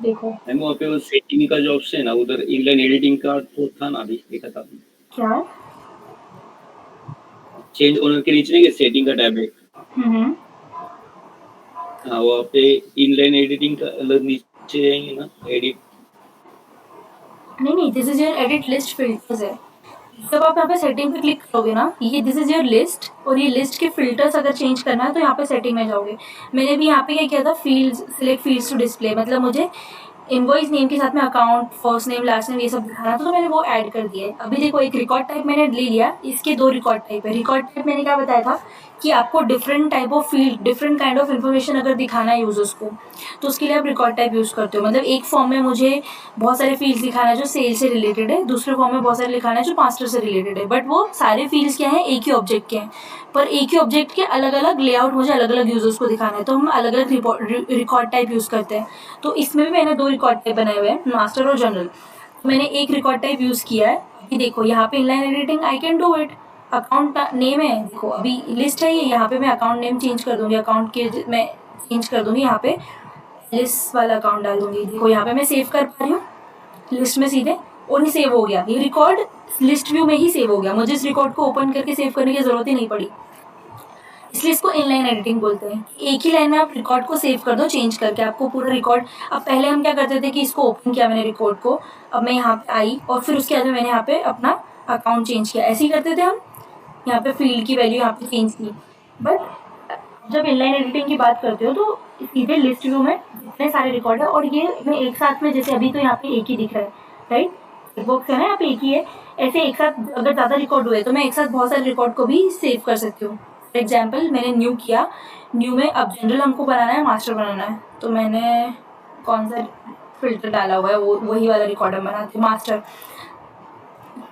A: देखो
B: मैम वहाँ पे वो सेटिंग का जो ऑप्शन है ना, उधर इनलाइन एडिटिंग का तो था ना, अभी देखा था
A: क्या।
B: चेंज ओनर के नीचे नहीं, सेटिंग का टैब है।
A: हम्म।
B: हाँ वहाँ पे इनलाइन एडिटिंग का अलग नीचे जाएंगे ना, एडिट।
A: नहीं, this is your edit list filters है। जब आप यहाँ पे सेटिंग पे क्लिक करोगे ना, ये दिस इज योर लिस्ट, और ये लिस्ट के फिल्टर्स अगर चेंज करना है तो यहाँ पे सेटिंग में जाओगे। मैंने भी यहाँ पे क्या किया था, fields, select fields to display, मतलब मुझे इनवॉइस नेम के साथ में account, first name, last name, ये सब दिखाना था, तो मैंने वो ऐड कर दिया है। अभी देखो एक रिकॉर्ड टाइप मैंने ले लिया, इसके 2 रिकॉर्ड टाइप है। रिकॉर्ड टाइप मैंने क्या बताया था कि आपको different type of field, different kind of information अगर दिखाना है यूजर्स को, तो उसके लिए आप रिकॉर्ड टाइप यूज़ करते हो। मतलब एक फॉर्म में मुझे बहुत सारे फील्ड्स दिखाना है जो सेल से रिलेटेड है, दूसरे फॉर्म में बहुत सारे लिखाना है जो मास्टर से रिलेटेड है, बट वो सारे फील्ड्स क्या हैं, एक ही ऑब्जेक्ट के हैं, पर एक ही ऑब्जेक्ट के अलग अलग लेआउट मुझे अलग अलग यूजर्स को दिखाना है, तो हम अलग अलग रिकॉर्ड टाइप यूज़ करते हैं। तो इसमें भी मैंने 2 रिकॉर्ड टाइप बनाए हुए हैं, मास्टर और जनरल। मैंने एक रिकॉर्ड टाइप यूज़ किया है। अभी देखो यहाँ पे inline editing I can do it. Account name है, देखो अभी लिस्ट है ये, यहाँ पे मैं अकाउंट नेम चेंज कर दूंगी, अकाउंट के मैं चेंज कर दूंगी, यहाँ पे लिस्ट वाला अकाउंट डाल दूंगी। देखो यहाँ पे मैं सेव कर पा रही हूँ लिस्ट में सीधे, और ये सेव हो गया, ये रिकॉर्ड लिस्ट व्यू में ही सेव हो गया, मुझे इस रिकॉर्ड को ओपन करके सेव करने की जरूरत ही नहीं पड़ी। इसलिए इसको इनलाइन एडिटिंग बोलते हैं। एक ही लाइन में आप रिकॉर्ड को सेव कर दो चेंज करके, आपको पूरा रिकॉर्ड। अब पहले हम क्या करते थे कि इसको ओपन किया मैंने रिकॉर्ड को, अब मैं यहाँ पे आई और फिर उसके बाद में मैंने यहाँ पे अपना अकाउंट चेंज किया, ऐसे ही करते थे हम। यहाँ पे फील्ड की वैल्यू यहाँ पे चेंज की, बट जब इनलाइन एडिटिंग की बात करते हो तो सीधे लिस्ट व्यू में जितने सारे रिकॉर्ड है, और ये मैं एक साथ में, जैसे अभी तो यहाँ पे एक ही दिख रहा है, राइट, बॉक्स है ना यहाँ पे एक ही है, ऐसे एक साथ अगर ज़्यादा रिकॉर्ड हुए तो मैं एक साथ बहुत सारे रिकॉर्ड को भी सेव कर सकती हूँ। फॉर एग्जाम्पल मैंने न्यू किया, न्यू में अब जनरल हमको बनाना है, मास्टर बनाना है, तो मैंने कौन सा फिल्टर डाला हुआ है, वो वही वाला रिकॉर्ड हम बनाते हैं, मास्टर।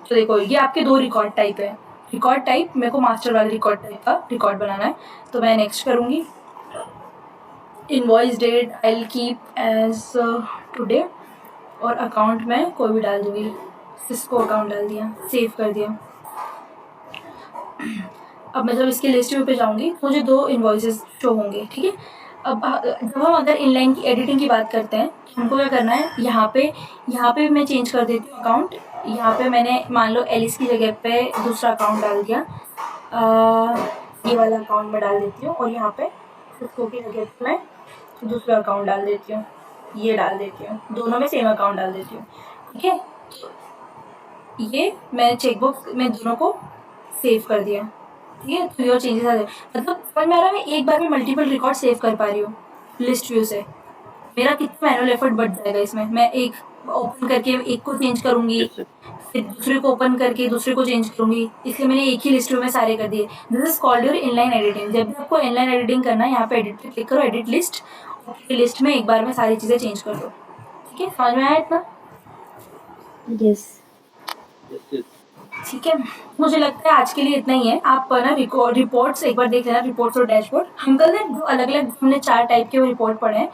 A: तो देखो ये आपके 2 रिकॉर्ड टाइप है। रिकॉर्ड टाइप मेरे को मास्टर वाले रिकॉर्ड टाइप का रिकॉर्ड बनाना है, तो मैं नेक्स्ट करूँगी। Invoice date I will keep as today, और अकाउंट में कोई भी डाल दूँगी, सिस्को अकाउंट डाल दिया, सेव कर दिया। अब मैं जब इसके लिस्ट व्यू पे जाऊँगी तो मुझे 2 इन्वॉइसेस शो होंगे, ठीक है। अब जब हम अगर इनलाइन की एडिटिंग की बात करते हैं, हमको क्या करना है, यहाँ पे मैं चेंज कर देती हूँ अकाउंट। यहाँ पे मैंने मान लो एलिस की जगह पे दूसरा अकाउंट डाल दिया, ये वाला अकाउंट मैं डाल देती हूँ, और यहाँ पे सिस्को की जगह पे मैं दूसरा अकाउंट डाल देती हूँ, ये डाल देती हूँ, दोनों में सेम अकाउंट डाल देती हूँ, ठीक है। ये मैंने चेकबॉक्स में दोनों को सेव कर दिया, ठीक है। तो ये चेंजेस आ जाए, मतलब समझ में आ रहा है, मैं एक बार में मल्टीपल रिकॉर्ड सेव कर पा रही हूँ लिस्ट व्यू से। मेरा कितना मैनुअल एफर्ट बढ़ जाएगा इसमें, मैं एक ओपन करके एक को चेंज करूँगी,
B: Yes, sir.
A: फिर दूसरे को ओपन करके दूसरे को चेंज करूँगी, इसलिए मैंने एक ही लिस्ट व्यू में सारे कर दिए। This is called your inline editing. जब भी आपको इनलाइन एडिटिंग करना है, यहाँ पे एडिट पे क्लिक करो, एडिट लिस्ट, और लिस्ट में एक बार में सारी चीज़ें चेंज कर दो, ठीक है। समझ में आया इतना?
C: यस।
B: Yes, yes.
A: ठीक है, मुझे लगता है आज के लिए इतना ही है। आप ना रिपोर्ट्स एक बार देख लेना, रिपोर्ट्स और डैशबोर्ड। हम कल ने अलग अलग हमने 4 टाइप के रिपोर्ट पढ़े हैं।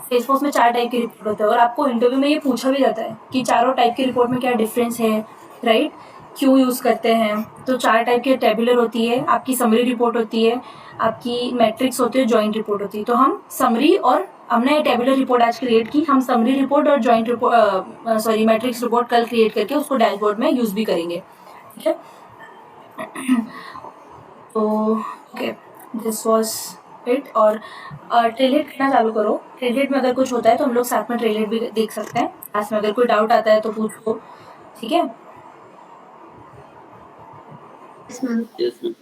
A: सेल्सफोर्स में 4 टाइप के रिपोर्ट होते हैं, और आपको इंटरव्यू में ये पूछा भी जाता है कि चारों टाइप के रिपोर्ट में क्या डिफरेंस है, राइट, क्यों यूज़ करते हैं। तो 4 टाइप की टेबुलर होती है, आपकी समरी रिपोर्ट होती है, आपकी मैट्रिक्स होती है, जॉइंट रिपोर्ट होती है। तो हम समरी, और हमने टेबुलर रिपोर्ट आज क्रिएट की, हम समरी रिपोर्ट और जॉइंट रिपोर्ट मैट्रिक्स रिपोर्ट कल क्रिएट करके उसको डैशबोर्ड में यूज़ भी करेंगे, ठीक है। तो ओके, दिस वॉज इट। और ट्रेलेट करना चालू करो। ट्रेलेट में अगर कुछ होता है तो हम लोग साथ में ट्रेलेट भी देख सकते हैं, क्लास में अगर कोई डाउट आता है तो पूछो, ठीक है।
C: Yes ma'am.
B: Yes, ma'am.